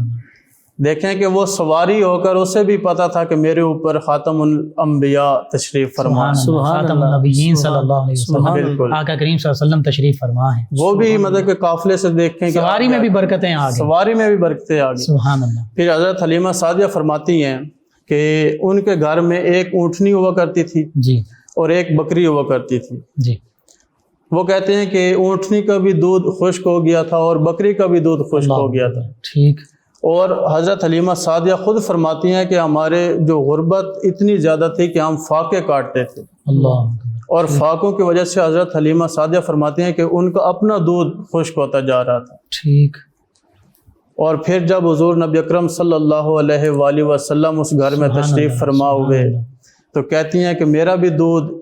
دیکھیں کہ وہ سواری ہو کر اسے بھی پتا تھا کہ میرے اوپر خاتم الانبیاء تشریف فرما، خاتم النبیین صلی اللہ علیہ وسلم، بالکل آقا کریم صلی اللہ علیہ وسلم تشریف فرما ہے، وہ بھی مطلب کہ قافلے سے دیکھیں کہ سواری میں بھی برکتیں آ گئی، سواری میں بھی برکتیں آ گئی۔ سبحان اللہ۔ پھر حضرت حلیمہ سعدیہ فرماتی ہیں کہ ان کے گھر میں ایک اونٹنی ہوا کرتی تھی جی اور ایک بکری ہوا کرتی تھی۔ جی، وہ کہتے ہیں کہ اونٹنی کا بھی دودھ خشک ہو گیا تھا اور بکری کا بھی دودھ خشک ہو گیا تھا، ٹھیک، اور حضرت حلیمہ سعدیہ خود فرماتی ہیں کہ ہمارے جو غربت اتنی زیادہ تھی کہ ہم فاقے کاٹتے تھے، اللہ، اور فاقوں کی وجہ سے حضرت حلیمہ سعدیہ فرماتی ہیں کہ ان کا اپنا دودھ خشک ہوتا جا رہا تھا۔ ٹھیک، اور پھر جب حضور نبی اکرم صلی اللہ علیہ وآلہ وسلم اس گھر میں تشریف فرما ہوئے تو کہتی ہیں کہ میرا بھی دودھ،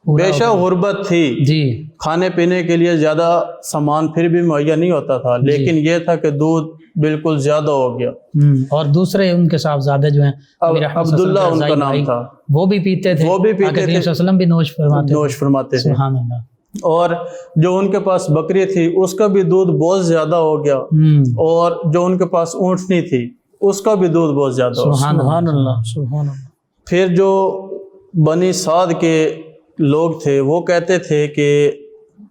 بے شک غربت تھی، جی، کھانے پینے کے لیے زیادہ سامان پھر بھی مہیا نہیں ہوتا تھا، لیکن یہ تھا کہ دودھ بالکل زیادہ ہو گیا۔ اور دوسرے ان کے صاحبزادے جو ہیں عبداللہ ان کا نام تھا، وہ بھی پیتے تھے، وہ بھی پیتے آقا کریم تھے، صلی اللہ علیہ وسلم بھی نوش فرماتے تھے۔ سبحان اللہ۔ اور جو ان کے پاس بکری تھی اس کا بھی دودھ بہت زیادہ ہو گیا، اور جو ان کے پاس اونٹنی تھی اس کا بھی دودھ بہت زیادہ ہو گیا۔ سبحان اللہ، سبحان اللہ۔ پھر جو بنی سعد کے لوگ تھے وہ کہتے تھے کہ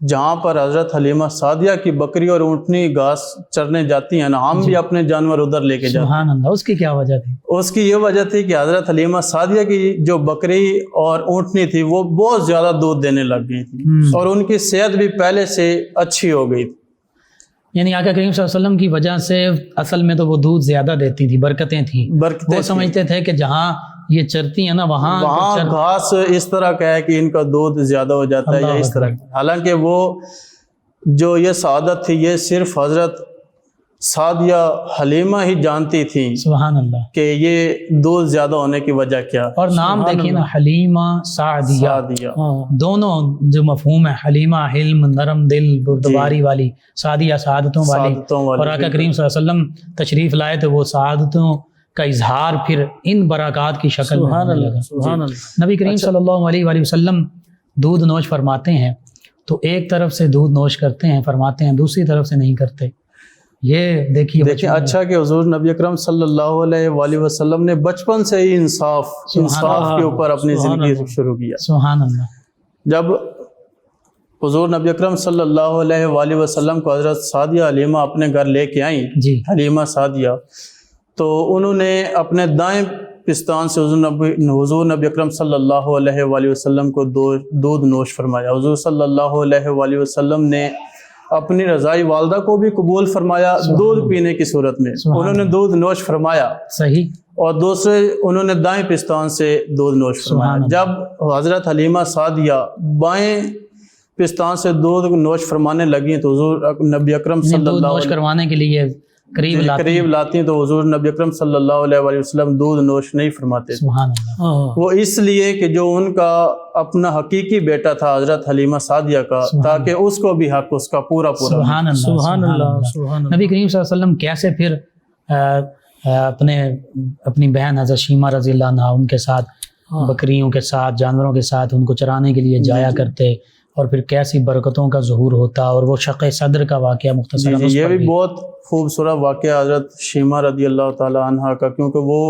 جہاں پر حضرت حلیمہ سعدیہ کی بکری اور اونٹنی گھاس چرنے جاتی ہیں نا، ہم بھی اپنے جانور ادھر لے کے جاتے ہیں۔ سبحان اللہ۔ اس کی کیا وجہ تھی؟ اس کی یہ وجہ تھی کہ حضرت حلیمہ سعدیہ کی جو بکری اور اونٹنی تھی وہ بہت زیادہ دودھ دینے لگ گئی تھی، اور ان کی صحت بھی پہلے سے اچھی ہو گئی تھی۔ یعنی آقا کریم صلی اللہ علیہ وسلم کی وجہ سے اصل میں تو وہ دودھ زیادہ دیتی تھی، برکتیں تھیں، وہ سمجھتے تھے کہ جہاں یہ چرتی ہیں نا وہاں گھاس اس طرح کا ہے کہ ان کا دودھ زیادہ ہو جاتا ہے، یا اس طرح۔ حالانکہ وہ جو یہ سعادت تھی یہ صرف حضرت سعدیہ حلیمہ ہی جانتی تھیں، سبحان اللہ، کہ یہ دودھ زیادہ ہونے کی وجہ کیا۔ اور نام دیکھیے نا، حلیمہ سعدیہ، دونوں جو مفہوم ہے، حلیمہ حلم، نرم دل، بردباری والی، سعدیہ سعادتوں والی، اور آقا کریم صلی اللہ علیہ وسلم تشریف لائے تو وہ سعادتوں کا اظہار پھر ان برکات کی شکل میں ہونے لگا۔ نبی کریم صلی اللہ علیہ وآلہ وسلم دودھ نوش فرماتے ہیں تو ایک طرف سے دودھ نوش کرتے ہیں، فرماتے ہیں، دوسری طرف سے نہیں کرتے۔ یہ دیکھیں اچھا کہ حضور نبی اکرم صلی اللہ علیہ وآلہ وسلم نے بچپن سے ہی انصاف کے اوپر اپنی زندگی شروع کیا۔ سبحان اللہ۔ جب حضور نبی اکرم صلی اللہ علیہ وآلہ وسلم کو حضرت سعدیہ حلیمہ اپنے گھر لے کے آئیں، حلیمہ سعدیہ، تو انہوں نے اپنے دائیں پستان سے حضور نبی اکرم صلی اللہ علیہ وآلہ وسلم کو دودھ نوش فرمایا۔ حضور صلی اللہ علیہ وآلہ وسلم نے اپنی رضائی والدہ کو بھی قبول فرمایا دودھ پینے کی صورت میں، انہوں نے دودھ نوش فرمایا، صحیح، اور دوسرے انہوں نے دائیں پستان سے دودھ نوش فرمایا۔ جب حضرت حلیمہ سعدیہ بائیں پستان سے دودھ نوش فرمانے لگی تو حضور نبی اکرم صلی اللہ نوش کروانے کے لیے قریب لاتی ہیں تو حضور نبی اکرم صلی اللہ علیہ وآلہ وسلم دودھ نوش نہیں فرماتے۔ سبحان اللہ۔ وہ اس لیے کہ جو ان کا اپنا حقیقی بیٹا تھا حضرت حلیمہ سعدیہ کا، تاکہ اس کو بھی حق اس کا پورا سبحان اللہ، سبحان اللہ۔ نبی کریم صلی اللہ علیہ وسلم کیسے پھر اپنی بہن حضرت شیمہ رضی اللہ عنہا ان کے ساتھ بکریوں کے ساتھ جانوروں کے ساتھ ان کو چرانے کے لیے جایا کرتے، اور پھر کیسی برکتوں کا ظہور ہوتا، اور وہ شق صدر کا واقعہ مختصر یہ بھی بہت خوبصورت واقعہ حضرت شیمہ رضی اللہ تعالی عنہ کا، کیونکہ وہ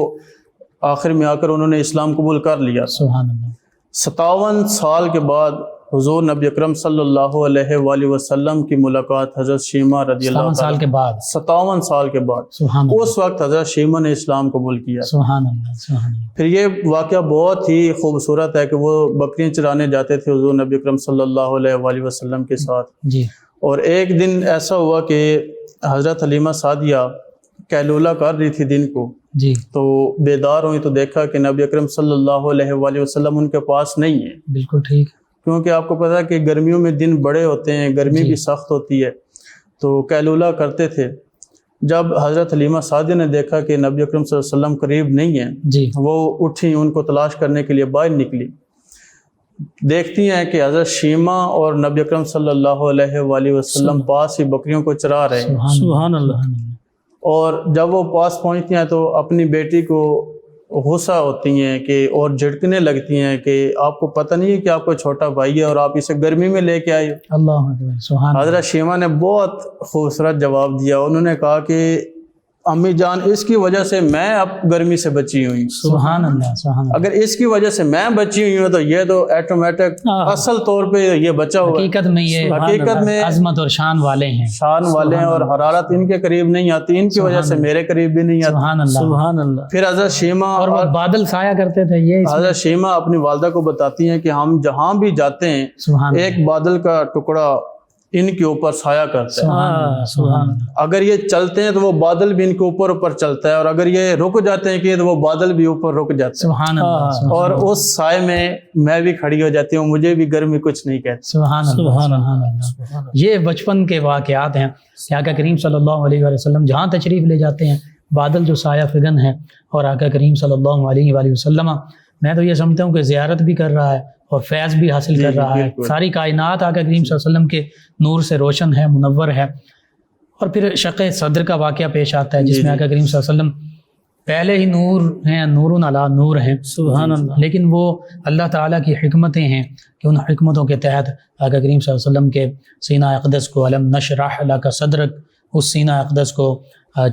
آخر میں آ کر انہوں نے اسلام قبول کر لیا. سبحان اللہ. 57 سال کے بعد حضور نبی اکرم صلی اللہ علیہ وآلہ وسلم کی ملاقات حضرت شیمہ رضی اللہ 57 سال کے بعد. 57 سال کے بعد سبحان اللہ. اس وقت حضرت شیمہ نے اسلام قبول کیا. سبحان اللہ. سبحان اللہ. پھر یہ واقعہ بہت ہی خوبصورت ہے کہ وہ بکریاں چرانے جاتے تھے حضور نبی اکرم صلی اللہ علیہ وآلہ وسلم کے ساتھ. جی. اور ایک دن ایسا ہوا کہ حضرت حلیمہ سعدیہ کیلولہ کر رہی تھی دن کو. جی. تو بیدار ہوئی تو دیکھا کہ نبی اکرم صلی اللہ علیہ وآلہ وسلم ان کے پاس نہیں ہے. بالکل ٹھیک. کیونکہ آپ کو پتہ ہے کہ گرمیوں میں دن بڑے ہوتے ہیں, گرمی بھی سخت ہوتی ہے, تو کیلولہ کرتے تھے. جب حضرت حلیمہ سعدیہ نے دیکھا کہ نبی اکرم صلی اللہ علیہ وسلم قریب نہیں ہیں, جی. وہ اٹھی ان کو تلاش کرنے کے لیے باہر نکلی. دیکھتی ہیں کہ حضرت شیمہ اور نبی اکرم صلی اللہ علیہ وآلہ وسلم پاس ہی بکریوں کو چرا رہے ہیں. سبحان اللہ. اور جب وہ پاس پہنچتی ہیں تو اپنی بیٹی کو غصہ ہوتی ہیں کہ اور جھڑکنے لگتی ہیں کہ آپ کو پتہ نہیں ہے کہ آپ کو چھوٹا بھائی ہے اور آپ اسے گرمی میں لے کے آئے. اللہ اکبر. سبحان اللہ. حضرت شیمہ نے بہت خوبصورت جواب دیا. انہوں نے کہا کہ امی جان اس کی وجہ سے میں اب گرمی سے بچی ہوئی ہوں. سبحان اللہ. سبحان اللہ. اگر اس کی وجہ سے میں بچی ہوئی ہوں تو یہ تو ایٹومیٹک اصل طور پہ یہ بچا ہوا ہے. حقیقت میں یہ حقیقت میں عظمت اور شان والے ہیں. شان والے ہیں اور حرارت ان کے قریب نہیں آتی, ان کی وجہ سے میرے قریب بھی نہیں آتی. سبحان اللہ. سبحان اللہ. پھر حضرت شیمہ اور وہ بادل سایہ کرتے تھے. یہ حضرت شیمہ اپنی والدہ کو بتاتی ہیں کہ ہم جہاں بھی جاتے ہیں سبحان اللہ. ایک بادل کا ٹکڑا ان کے اوپر سایہ کرتا ہے. سبحان اللہ. اگر یہ چلتے ہیں تو وہ بادل بھی ان کے اوپر چلتا ہے, اور اگر یہ رک جاتے ہیں کہ تو وہ بادل بھی اوپر رک جاتے ہیں. سبحان اللہ. اور اس سائے میں بھی کھڑی ہو جاتی ہوں, مجھے بھی گرمی کچھ نہیں کہتی. سبحان اللہ. سبحان اللہ. یہ بچپن کے واقعات ہیں کہ آقا کریم صلی اللہ علیہ وآلہ وسلم جہاں تشریف لے جاتے ہیں بادل جو سایہ فگن ہے, اور آقا کریم صلی اللہ علیہ وآلہ وسلم میں تو یہ سمجھتا ہوں کہ زیارت بھی کر رہا ہے اور فیض بھی حاصل کر رہا ہے. ساری کائنات آقا کریم صلی اللہ علیہ وسلم کے نور سے روشن ہے, منور ہے. اور پھر شق صدر کا واقعہ پیش آتا ہے جس میں آقا کریم صلی اللہ علیہ وسلم پہلے ہی نور ہیں, نور علی نور ہیں. سبحان اللہ. لیکن وہ اللہ تعالیٰ کی حکمتیں ہیں کہ ان حکمتوں کے تحت آقا کریم صلی اللہ علیہ وسلم کے سینہ اقدس کو علم نشرح لک صدرک, اس سینہ اقدس کو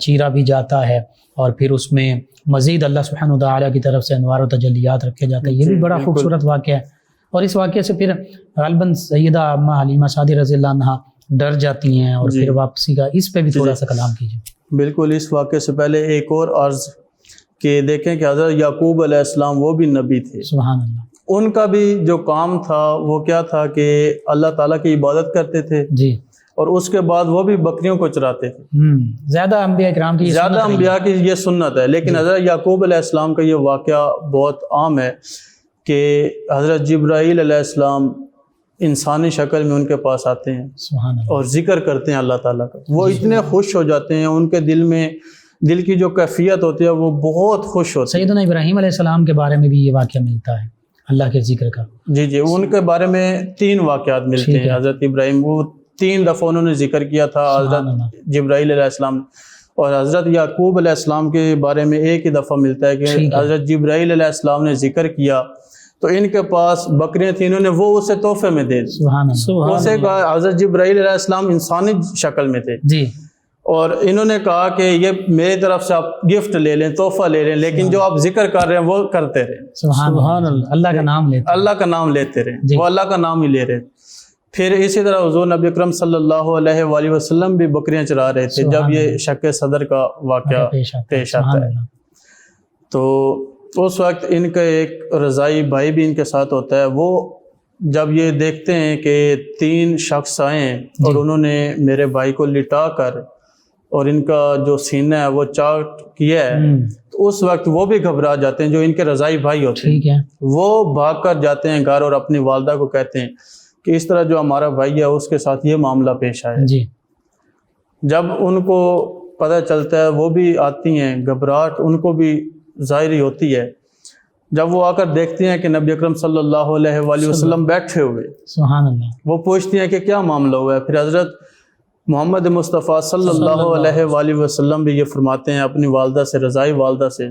چیرا بھی جاتا ہے, اور پھر اس میں مزید اللہ سبحانہ و تعالیٰ کی طرف سے انوار و تجلیات رکھے جاتے ہیں. یہ بھی بڑا خوبصورت واقعہ ہے. اور اس واقعے سے پھر غالباً سیدہ اماں حلیمہ سعدیہ رضی اللہ عنہا ڈر جاتی ہیں, اور پھر واپسی کا اس پہ بھی تھوڑا سا کلام کیجیے. بالکل. اس واقعے سے پہلے ایک اور عرض کہ دیکھیں کہ حضرت یعقوب علیہ السلام وہ بھی نبی تھے. سبحان اللہ. ان کا بھی جو کام تھا وہ کیا تھا کہ اللہ تعالیٰ کی عبادت کرتے تھے, جی. اور اس کے بعد وہ بھی بکریوں کو چراتے تھے. زیادہ انبیاء کرام کی زیادہ انبیاء کی یہ سنت ہے. لیکن حضرت یعقوب علیہ السلام کا یہ واقعہ بہت عام ہے کہ حضرت جبرائیل علیہ السلام انسانی شکل میں ان کے پاس آتے ہیں سبحان اللہ. اور ذکر کرتے ہیں اللہ تعالیٰ کا. وہ اتنے خوش ہو جاتے ہیں, ان کے دل کی جو کیفیت ہوتی ہے وہ بہت خوش ہوتی ہے. سیدنا ابراہیم علیہ السلام کے بارے میں بھی یہ واقعہ ملتا ہے اللہ کے ذکر کا. جی ان کے بارے میں 3 واقعات ملتے ہیں. حضرت ابراہیم وہ 3 دفعہ انہوں نے ذکر کیا تھا حضرت جبرائیل علیہ السلام, اور حضرت یعقوب علیہ السلام کے بارے میں ایک ہی دفعہ ملتا ہے کہ حضرت جبرائیل علیہ السلام نے ذکر کیا تو ان کے پاس بکریاں تھیں, انہوں نے وہ اسے تحفے میں دے دی. سبحان اللہ. اسے کہا, حضرت جبرائیل علیہ السلام انسانی شکل میں تھے جی, اور انہوں نے کہا کہ یہ میری طرف سے آپ گفٹ لے لیں, تحفہ لے لیں, لیکن جو آپ ذکر کر رہے ہیں وہ کرتے رہیں. سبحان اللہ. اللہ کا نام لیتے, اللہ کا نام لیتے رہیں, وہ اللہ کا نام ہی لے رہے. پھر اسی طرح حضور نبی اکرم صلی اللہ علیہ وآلہ وسلم بھی بکریاں چرا رہے تھے جب یہ شق صدر کا واقعہ پیش آتا ہے. تو اس وقت ان کا ایک رضائی بھائی بھی ان کے ساتھ ہوتا ہے. وہ جب یہ دیکھتے ہیں کہ 3 شخص آئے ہیں اور انہوں نے میرے بھائی کو لٹا کر اور ان کا جو سینہ ہے وہ چاٹ کیا ہے, تو اس وقت وہ بھی گھبرا جاتے ہیں. جو ان کے رضائی بھائی ہوتے ہیں وہ بھاگ کر جاتے ہیں گھر اور اپنی والدہ کو کہتے ہیں کہ اس طرح جو ہمارا بھائی ہے اس کے ساتھ یہ معاملہ پیش آیا. جب ان کو پتہ چلتا ہے وہ بھی آتی ہیں, گھبراہٹ ان کو بھی ظاہری ہوتی ہے. جب وہ آ کر دیکھتی ہیں کہ نبی اکرم صلی اللہ علیہ وآلہ وسلم بیٹھے ہوئے, سبحان اللہ, وہ پوچھتی ہیں کہ کیا معاملہ ہوا ہے. پھر حضرت محمد مصطفیٰ صلی اللہ علیہ وآلہ وسلم بھی یہ فرماتے ہیں اپنی والدہ سے, رضائی والدہ سے,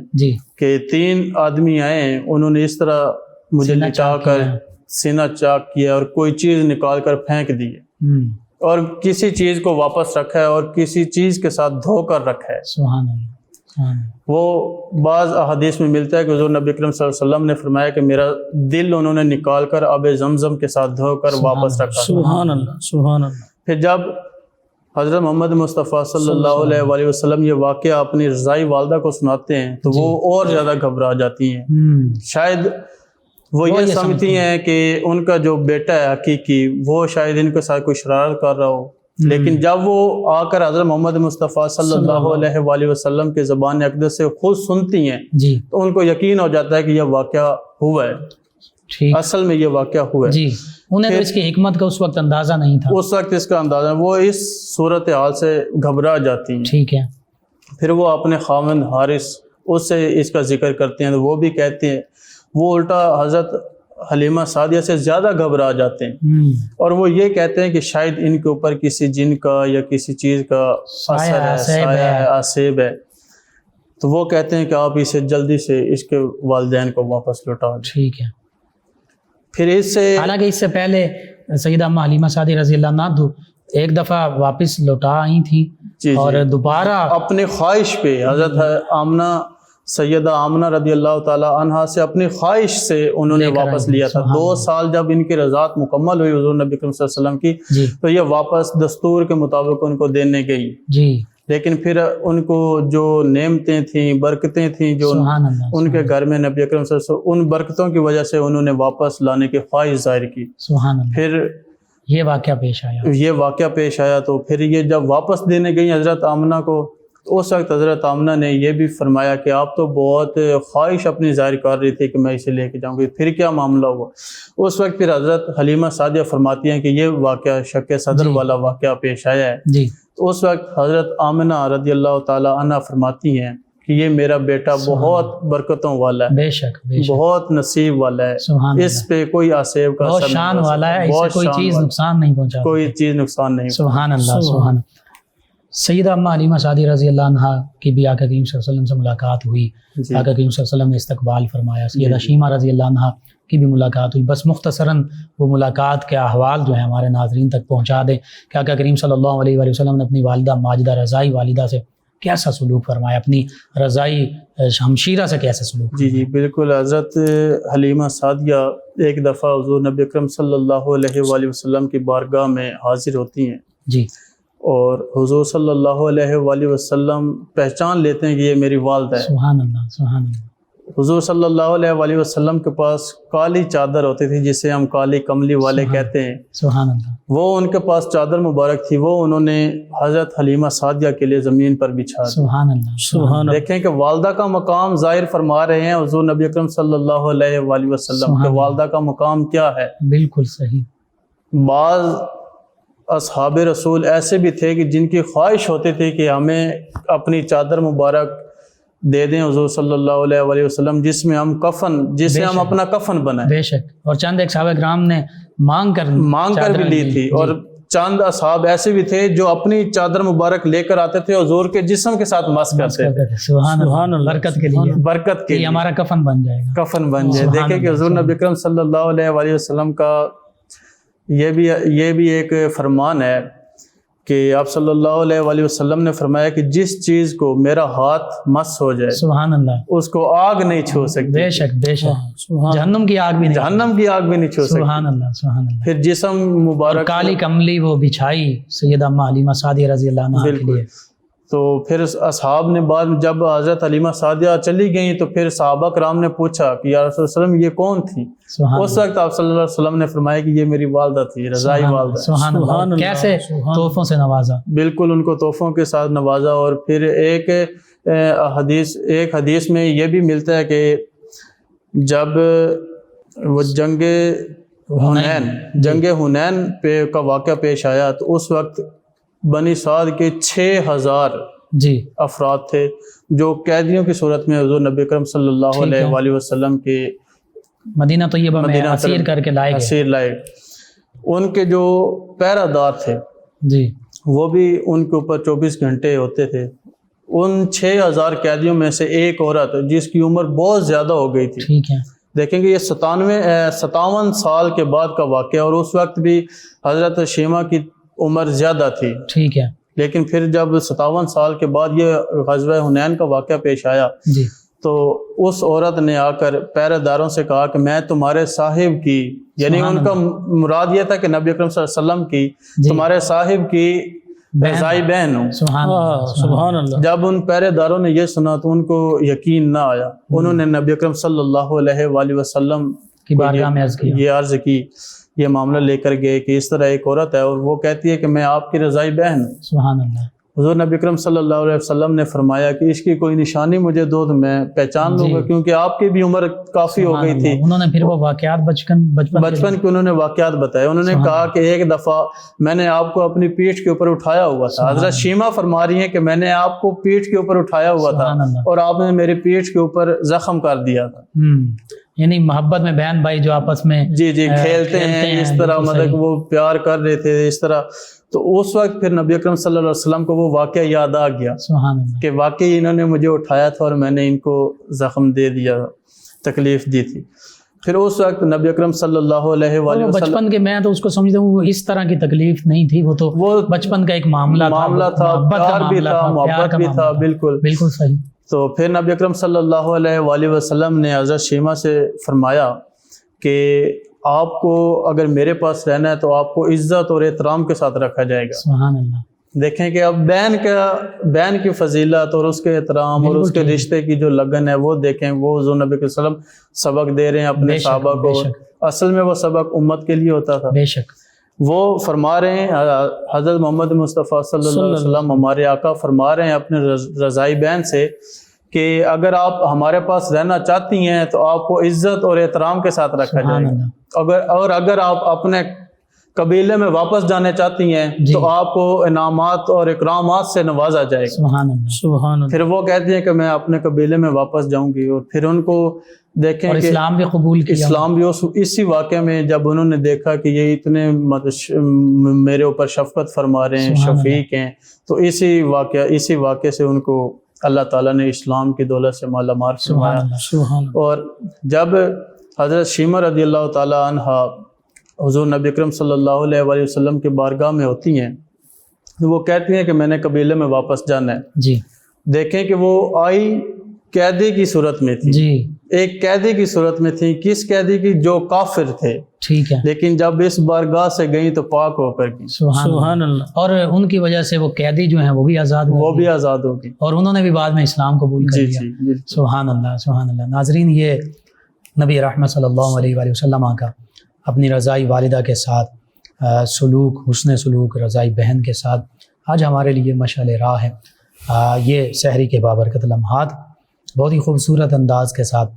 کہ 3 آدمی آئے ہیں, انہوں نے اس طرح مجھے لٹا کر سینہ چاک کیا اور کوئی چیز نکال کر پھینک دی ہے, اور کسی چیز کو واپس رکھا ہے اور کسی چیز کے ساتھ دھو کر رکھا ہے. سبحان اللہ. وہ بعض احادیث میں ملتا ہے کہ حضور نبی اکرم صلی اللہ علیہ وسلم نے فرمایا کہ میرا دل انہوں نے نکال کر آب زمزم کے ساتھ دھو کر واپس رکھا. سبحان اللہ سبحان اللہ. پھر جب حضرت محمد مصطفیٰ صلی اللہ علیہ وآلہ وسلم یہ واقعہ اپنی رضائی والدہ کو سناتے ہیں تو وہ اور زیادہ گھبرا جاتی ہیں. شاید وہ یہ سمجھتی ہیں کہ ان کا جو بیٹا ہے حقیقی وہ شاید ان کے ساتھ کوئی شرارت کر رہا ہو، لیکن جب وہ آ کر حضرت محمد مصطفیٰ صلی اللہ علیہ وآلہ وسلم کے زبان اقدس سے خود سنتی ہیں تو ان کو یقین ہو جاتا ہے کہ یہ واقعہ ہوا ہے، اصل میں یہ واقعہ ہوا ہے. جی انہیں تو اس کی حکمت کا اس وقت اندازہ نہیں تھا. اس وقت اس کا اندازہ، وہ اس صورتحال سے گھبرا جاتی ہیں. ٹھیک ہے. پھر وہ اپنے خاوند حارث اس سے اس کا ذکر کرتے ہیں تو وہ بھی کہتے ہیں، وہ الٹا حضرت حلیمہ سعدیہ سے زیادہ گھبرا جاتے ہیں اور وہ یہ کہتے ہیں کہ شاید ان کے اوپر کسی جن کا یا کسی چیز کا اثر ہے، سایہ ہے، آسیب ہے. تو وہ کہتے ہیں کہ آپ اسے جلدی سے اس کے والدین کو واپس لوٹا دیں. ٹھیک ہے. پھر اس سے حالانکہ اس سے پہلے سیدہ اما حلیمہ سعدیہ رضی اللہ عنہا ایک دفعہ واپس لوٹا آئی تھیں اور دوبارہ اپنی خواہش پہ حضرت آمنہ سیدہ آمنہ رضی اللہ تعالی عنہا سے اپنی خواہش سے انہوں نے واپس لیا تھا. 2 سال جب ان کی رضاعت مکمل ہوئی حضور نبی کریم صلی اللہ علیہ وسلم کی تو یہ واپس دستور کے مطابق ان کو دینے گئی. لیکن پھر ان کو جو نعمتیں تھیں، برکتیں تھیں جو ان کے گھر میں نبی اکرم صلی اللہ علیہ وسلم، ان برکتوں کی وجہ سے انہوں نے واپس لانے کی خواہش ظاہر کی. پھر یہ واقعہ پیش آیا تو پھر یہ جب واپس دینے گئی حضرت آمنہ کو، اس وقت حضرت آمنہ نے یہ بھی فرمایا کہ آپ تو بہت خواہش اپنی ظاہر کر رہی تھی کہ میں اسے لے کے جاؤں گی، پھر کیا معاملہ ہوا؟ اس وقت پھر حضرت حلیمہ سعدیہ فرماتی ہیں کہ یہ واقعہ شک صدر والا واقعہ پیش آیا ہے. تو اس وقت حضرت آمنہ رضی اللہ تعالی عنہ فرماتی ہیں کہ یہ میرا بیٹا بہت برکتوں والا ہے، بے شک بہت نصیب والا ہے، اس پہ کوئی آسیب کا اثر شان والا ہے، اسے کوئی چیز نقصان نہیں پہنچا، کوئی چیز نقصان نہیں. سبحان اللہ سبحان اللہ. سیدہ اما حلیمہ سعدیہ رضی اللہ عنہا کی بھی آقا کریم صلی اللہ علیہ وسلم سے ملاقات ہوئی. آقا کریم صلی اللہ علیہ وسلم نے استقبال فرمایا. سیدہ شیمہ رضی اللہ عنہا کی بھی ملاقات ہوئی. بس مختصراً وہ ملاقات کے احوال جو ہیں ہمارے ناظرین تک پہنچا دیں کہ آقا کریم صلی اللہ علیہ وآلہ وسلم نے اپنی والدہ ماجدہ رضائی والدہ سے کیسا سلوک فرمایا، اپنی رضائی ہمشیرہ سے کیسا سلوک. جی بالکل. حضرت حلیمہ سعدیہ ایک دفعہ حضور نبی اکرم صلی اللہ علیہ وآلہ وسلم کی بارگاہ میں حاضر ہوتی ہیں اور حضور صلی اللہ علیہ وآلہ وسلم پہچان لیتے ہیں کہ یہ میری والدہ ہے. سبحان اللہ سبحان اللہ. حضور صلی اللہ علیہ وآلہ وسلم کے پاس کالی چادر ہوتی تھی جسے ہم کالی کملی والے کہتے ہیں. سبحان اللہ. وہ ان کے پاس چادر مبارک تھی، وہ انہوں نے حضرت حلیمہ سعدیہ کے لیے زمین پر بچھا دی. سبحان اللہ سبحان اللہ. دیکھیں کہ والدہ کا مقام ظاہر فرما رہے ہیں حضور نبی اکرم صلی اللہ علیہ وآلہ وسلم کہ والدہ کا مقام کیا ہے. بالکل صحیح. بعض اصحاب رسول ایسے بھی تھے کہ جن کی خواہش ہوتی تھی کہ ہمیں اپنی چادر مبارک دے دیں حضور صلی اللہ علیہ وآلہ وسلم جس میں ہم کفن، جسے ہم اپنا کفن بنائیں. بے شک. اور چند ایک صحابہ کرام نے مانگ کر بھی لی تھی اور چند اصحاب ایسے بھی تھے جو اپنی چادر مبارک لے کر آتے تھے حضور کے جسم کے ساتھ مس کرتے تھے. سبحان اللہ. برکت کے لیے ہمارا کفن بن جائے گا، کفن بن جائے. دیکھیں کہ حضور نبی اکرم صلی اللہ علیہ وآلہ وسلم کا یہ بھی ایک فرمان ہے کہ آپ صلی اللہ علیہ وآلہ وسلم نے فرمایا کہ جس چیز کو میرا ہاتھ مس ہو جائے سبحان اللہ اس کو آگ نہیں چھو سکتی. بے شک بے شک. جہنم کی آگ بھی نہیں چھو سکتی. سبحان اللہ سبحان اللہ. پھر جسم مبارک کالی کملی وہ بچھائی سیدہ اما حلیمہ سعدیہ رضی اللہ عنہا کے لیے. تو پھر اصحاب نے بعد میں جب حضرت حلیمہ سعدیہ چلی گئیں تو پھر صحابہ کرام نے پوچھا کہ یا رسول اللہ علیہ وسلم یہ کون تھی؟ اس وقت آپ صلی اللہ علیہ وسلم نے فرمایا کہ یہ میری والدہ تھی، رضائی والدہ. سبحان اللہ. کیسے تحفوں سے نوازا. بالکل ان کو تحفوں کے ساتھ نوازا. اور پھر ایک حدیث میں یہ بھی ملتا ہے کہ جب وہ جنگ حنین کا واقعہ پیش آیا تو اس وقت بنی سعد کے 6000 افراد تھے جو قیدیوں کی صورت میں حضور نبی اکرم صلی اللہ علیہ وآلہ وسلم کے مدینہ طیبہ میں اسیر کر کے لائے. ان کے جو پہرہ دار تھے وہ بھی ان کے اوپر 24 گھنٹے ہوتے تھے. ان 6000 قیدیوں میں سے ایک عورت جس کی عمر بہت زیادہ ہو گئی تھی. دیکھیں گے یہ 57 سال کے بعد کا واقعہ اور اس وقت بھی حضرت شیمہ کی عمر زیادہ تھی. لیکن پھر جب 57 سال کے بعد یہ غزوہ حنین کا واقعہ پیش آیا جی تو اس عورت نے آ کر پہرے داروں سے کہا کہ میں تمہارے صاحب کی، یعنی ان کا مراد یہ تھا کہ نبی اکرم صلی اللہ علیہ وسلم کی تمہارے صاحب کی رضائی بہن ہوں۔ سبحان اللہ۔ جب ان پہرے داروں نے یہ سنا تو ان کو یقین نہ آیا، انہوں نے نبی اکرم صلی اللہ علیہ وآلہ وسلم کی بارگاہ میں عرض کیا، یہ عرض کی، یہ معاملہ لے کر گئے کہ اس طرح ایک عورت ہے اور وہ کہتی ہے کہ میں آپ کی رضائی بہن ہوں۔ سبحان اللہ۔ حضور نبی اکرم صلی اللہ علیہ وسلم نے فرمایا کہ اس کی کوئی نشانی مجھے دو تو میں پہچان لوں گا، کیونکہ آپ کی بھی عمر کافی ہو گئی تھی۔ انہوں نے پھر وہ واقعات بچپن کے انہوں نے واقعات بتائے، انہوں نے کہا کہ ایک دفعہ میں نے آپ کو اپنی پیٹھ کے اوپر اٹھایا ہوا تھا، حضرت شیمہ فرما رہی ہیں کہ میں نے آپ کو پیٹھ کے اوپر اٹھایا ہوا تھا اور آپ نے میری پیٹھ کے اوپر زخم کر دیا تھا۔ یعنی محبت میں بہن بھائی جو آپس میں جی کھیلتے ہیں اس طرح، مطلب وہ پیار کر رہے تھے اس طرح۔ تو اس وقت پھر نبی اکرم صلی اللہ علیہ وسلم کو وہ واقعہ یاد آ گیا سبحان اللہ کہ واقعی انہوں نے مجھے اٹھایا تھا اور میں نے ان کو زخم دے دیا، تکلیف دی تھی۔ پھر اس وقت نبی اکرم صلی اللہ علیہ وآلہ وسلم، بچپن کے میں تو اس کو سمجھتا ہوں وہ اس طرح کی تکلیف نہیں تھی، وہ تو بچپن کا ایک معاملہ تھا، پیار بھی تھا، محبت بھی تھا۔ بالکل بالکل صحیح۔ تو پھر نبی اکرم صلی اللہ علیہ وآلہ وسلم نے حضرت شیمہ سے فرمایا کہ آپ کو اگر میرے پاس رہنا ہے تو آپ کو عزت اور احترام کے ساتھ رکھا جائے گا۔ سبحان اللہ۔ دیکھیں کہ اب بہن کی فضیلت اور اس کے احترام اور اس کے رشتے کی جو لگن ہے وہ دیکھیں، وہ حضور نبی صلی اللہ علیہ وسلم سبق دے رہے ہیں اپنے صحابہ کو، اصل میں وہ سبق امت کے لیے ہوتا تھا۔ بے شک وہ فرما رہے ہیں، حضرت محمد مصطفیٰ صلی اللہ علیہ وسلم ہمارے آقا فرما رہے ہیں اپنے رضائی بہن سے کہ اگر آپ ہمارے پاس رہنا چاہتی ہیں تو آپ کو عزت اور احترام کے ساتھ رکھا جائے گا، اور اگر آپ اپنے قبیلے میں واپس جانے چاہتی ہیں تو آپ کو انعامات اور اکرامات سے نوازا جائے گا۔ سبحان اللہ۔ سبحان اللہ۔ پھر وہ کہتی ہیں کہ میں اپنے قبیلے میں واپس جاؤں گی، اور پھر ان کو دیکھیں کہ اسلام بھی قبول کیا، اسلام بھی اسی واقعے میں جب انہوں نے دیکھا کہ یہ اتنے میرے اوپر شفقت فرما رہے ہیں، شفیق ہیں، تو اسی واقعے سے ان کو اللہ تعالیٰ نے اسلام کی دولت سے مالا مال فرمایا۔ اور جب حضرت شیمہ رضی اللہ تعالیٰ عنہ حضور نبی اکرم صلی اللہ علیہ وآلہ وسلم کے بارگاہ میں ہوتی ہیں تو وہ کہتی ہیں کہ میں نے قبیلے میں واپس جانا ہے۔ جی دیکھیں کہ وہ آئی قیدی کی صورت میں تھی، جی ایک قیدی کی صورت میں تھی، کس قیدی کی؟ جو کافر تھے، ٹھیک ہے، لیکن جب اس بارگاہ سے گئیں تو پاک ہو کر گئی۔ سبحان اللہ۔ اور ان کی وجہ سے وہ قیدی جو ہیں وہ بھی آزاد ہو گئی، اور انہوں نے بھی بعد میں اسلام قبول کر لیا۔ سبحان اللہ سبحان اللہ۔ ناظرین، یہ نبی رحمت صلی اللہ علیہ وآلہ وسلم کا اپنی رضائی والدہ کے ساتھ سلوک، حسن سلوک رضائی بہن کے ساتھ آج ہمارے لیے مشعل راہ ہے۔ یہ سحری کے بابرکت لمحات بہت ہی خوبصورت انداز کے ساتھ،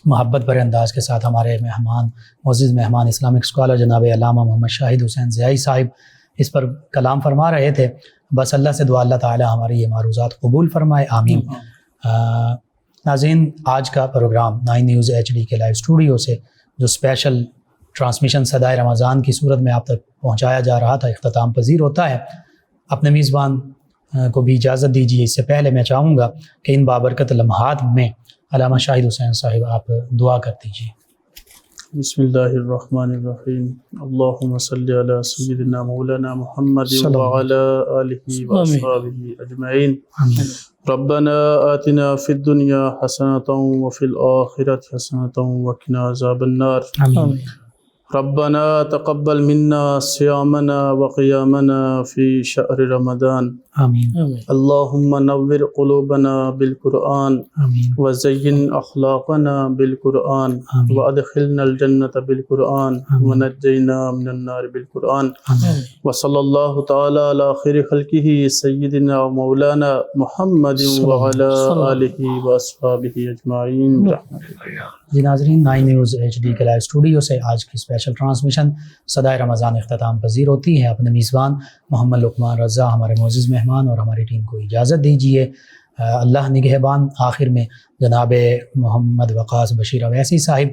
محبت بھرے انداز کے ساتھ ہمارے مہمان، معزز مہمان، اسلامک اسکالر جناب علامہ محمد شاہد حسین ضیائی صاحب اس پر کلام فرما رہے تھے۔ بس اللہ سے دعا اللہ تعالی ہماری یہ معروضات قبول فرمائے، آمین۔ ناظرین، آج کا پروگرام 9 نیوز HD کے لائیو اسٹوڈیو سے جو اسپیشل ٹرانسمیشن صدائے رمضان کی صورت میں آپ تک پہنچایا جا رہا تھا، اختتام پذیر ہوتا ہے۔ اپنے میزبان کو بھی اجازت دیجیے، اس سے پہلے میں چاہوں گا کہ ان بابرکت لمحات میں علامہ شاہد حسین صاحب آپ دعا کر دیجیے۔ بسم اللہ الرحمن الرحیم، اللہم صلی علی سیدنا مولانا محمد وعلی آلہ وصحبہ اجمعین۔ ربنا آتنا فی الدنیا حسنۃ وفی الآخرۃ حسنۃ وقنا عذاب النار۔ ربنا تقبل منا صيامنا وقيامنا في شهر رمضان، آمین۔ اللهم نور قلوبنا بالقرآن وزين أخلاقنا بالقرآن وأدخلنا الجنة بالقرآن ونجينا من النار بالقرآن، وصلى الله تعالى على خير خلقه سيدنا ومولانا محمد وعلى آله وأصحابه أجمعين۔ جی ناظرین، 9 نیوز HD کے لائیو اسٹوڈیو سے آج کی اسپیشل ٹرانسمیشن صدائے رمضان اختتام پذیر ہوتی ہے۔ اپنے میزبان محمد لقمان رضا، ہمارے معزز مہمان اور ہماری ٹیم کو اجازت دیجیے۔ اللہ نگہبان۔ آخر میں جناب محمد وقاص بشیر اویسی صاحب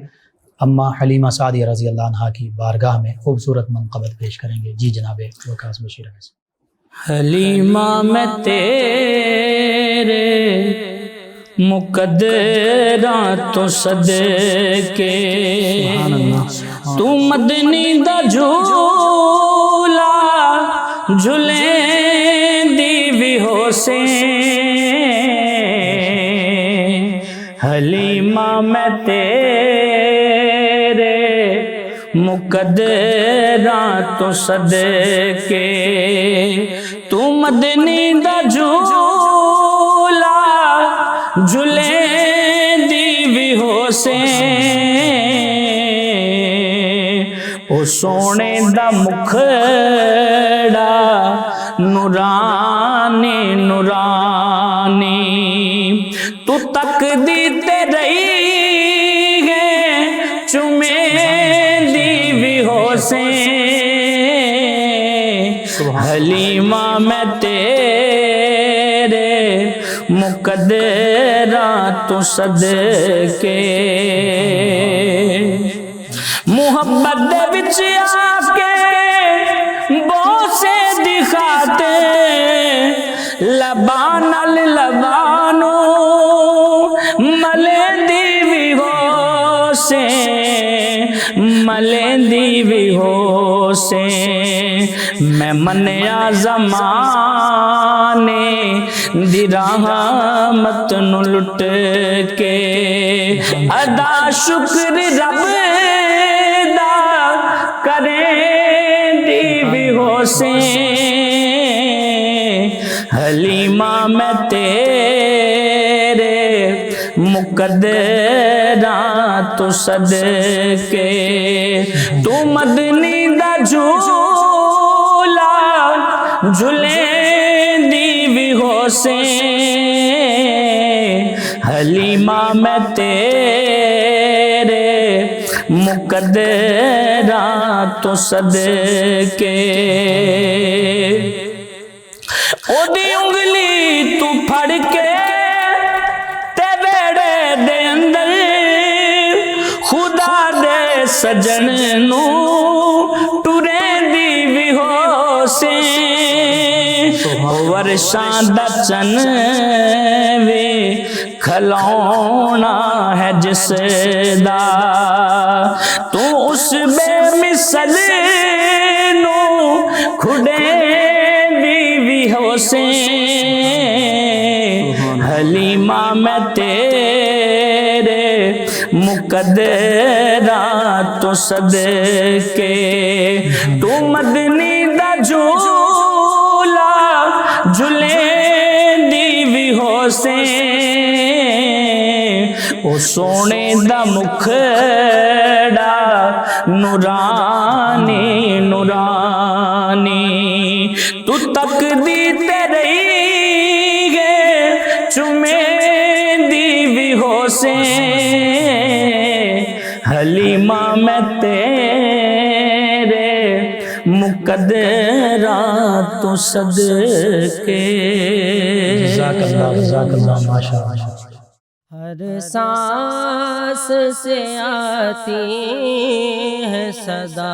اماں حلیمہ سعدیہ رضی اللہ عنہا کی بارگاہ میں خوبصورت منقبت پیش کریں گے۔ جی جناب وقاص بشیر اویسی۔ حلیمہ میں تیرے مقدراں تو صدقے، تو مدنی دا جھولا جھلیں سے حلیمہ میں تیرے مقدراں تو صدقے تو مدنی دا جھولا جھلے دی بھی ہو سے او سونے دا مکھڑا نورانی نورانی تو تک دیتے رہی گے چمے دی بھی ہو سے حلیمہ میں تیرے مقدراں تو صدقے محبت دے وچ آ کے بوسے دکھاتے لباں نال لبانوں ملے دی بھی ہو سے ملے دی بھی ہو سے میں منیا زمانے دی رحمت نو لٹ کے ادا شکر رب دا کریں دی بھی ہو سے حلیمہ میں تیرے مقدراں تو صدقے تو مدنی دا جھولا جھلے دی بھی ہو سے حلیمہ میں تیرے مقدراں تو صدقے او دی انگلی تو پھڑ کے تے بیڑے دے اندر خدا دے سجن نو ٹرے دی بھی ہو سے ورشاں دا چن وے کھلونا ہے جس دا تو اس بے مثل نو کھڑے دی بھی ہو سے حلیمہ میں تیرے مقدراں تو صدقے تو مدنی دا جھولا جھلے دی بھی ہو سے او سونے دا مکھڑا نورانی نورانی تو تک دیتے رہی گے چمے دی بھی ہو سے حلیمہ میں تیرے مقدراں تو صدقے جزاک اللہ ماشاءاللہ ہر سانس سے آتی ہے صدا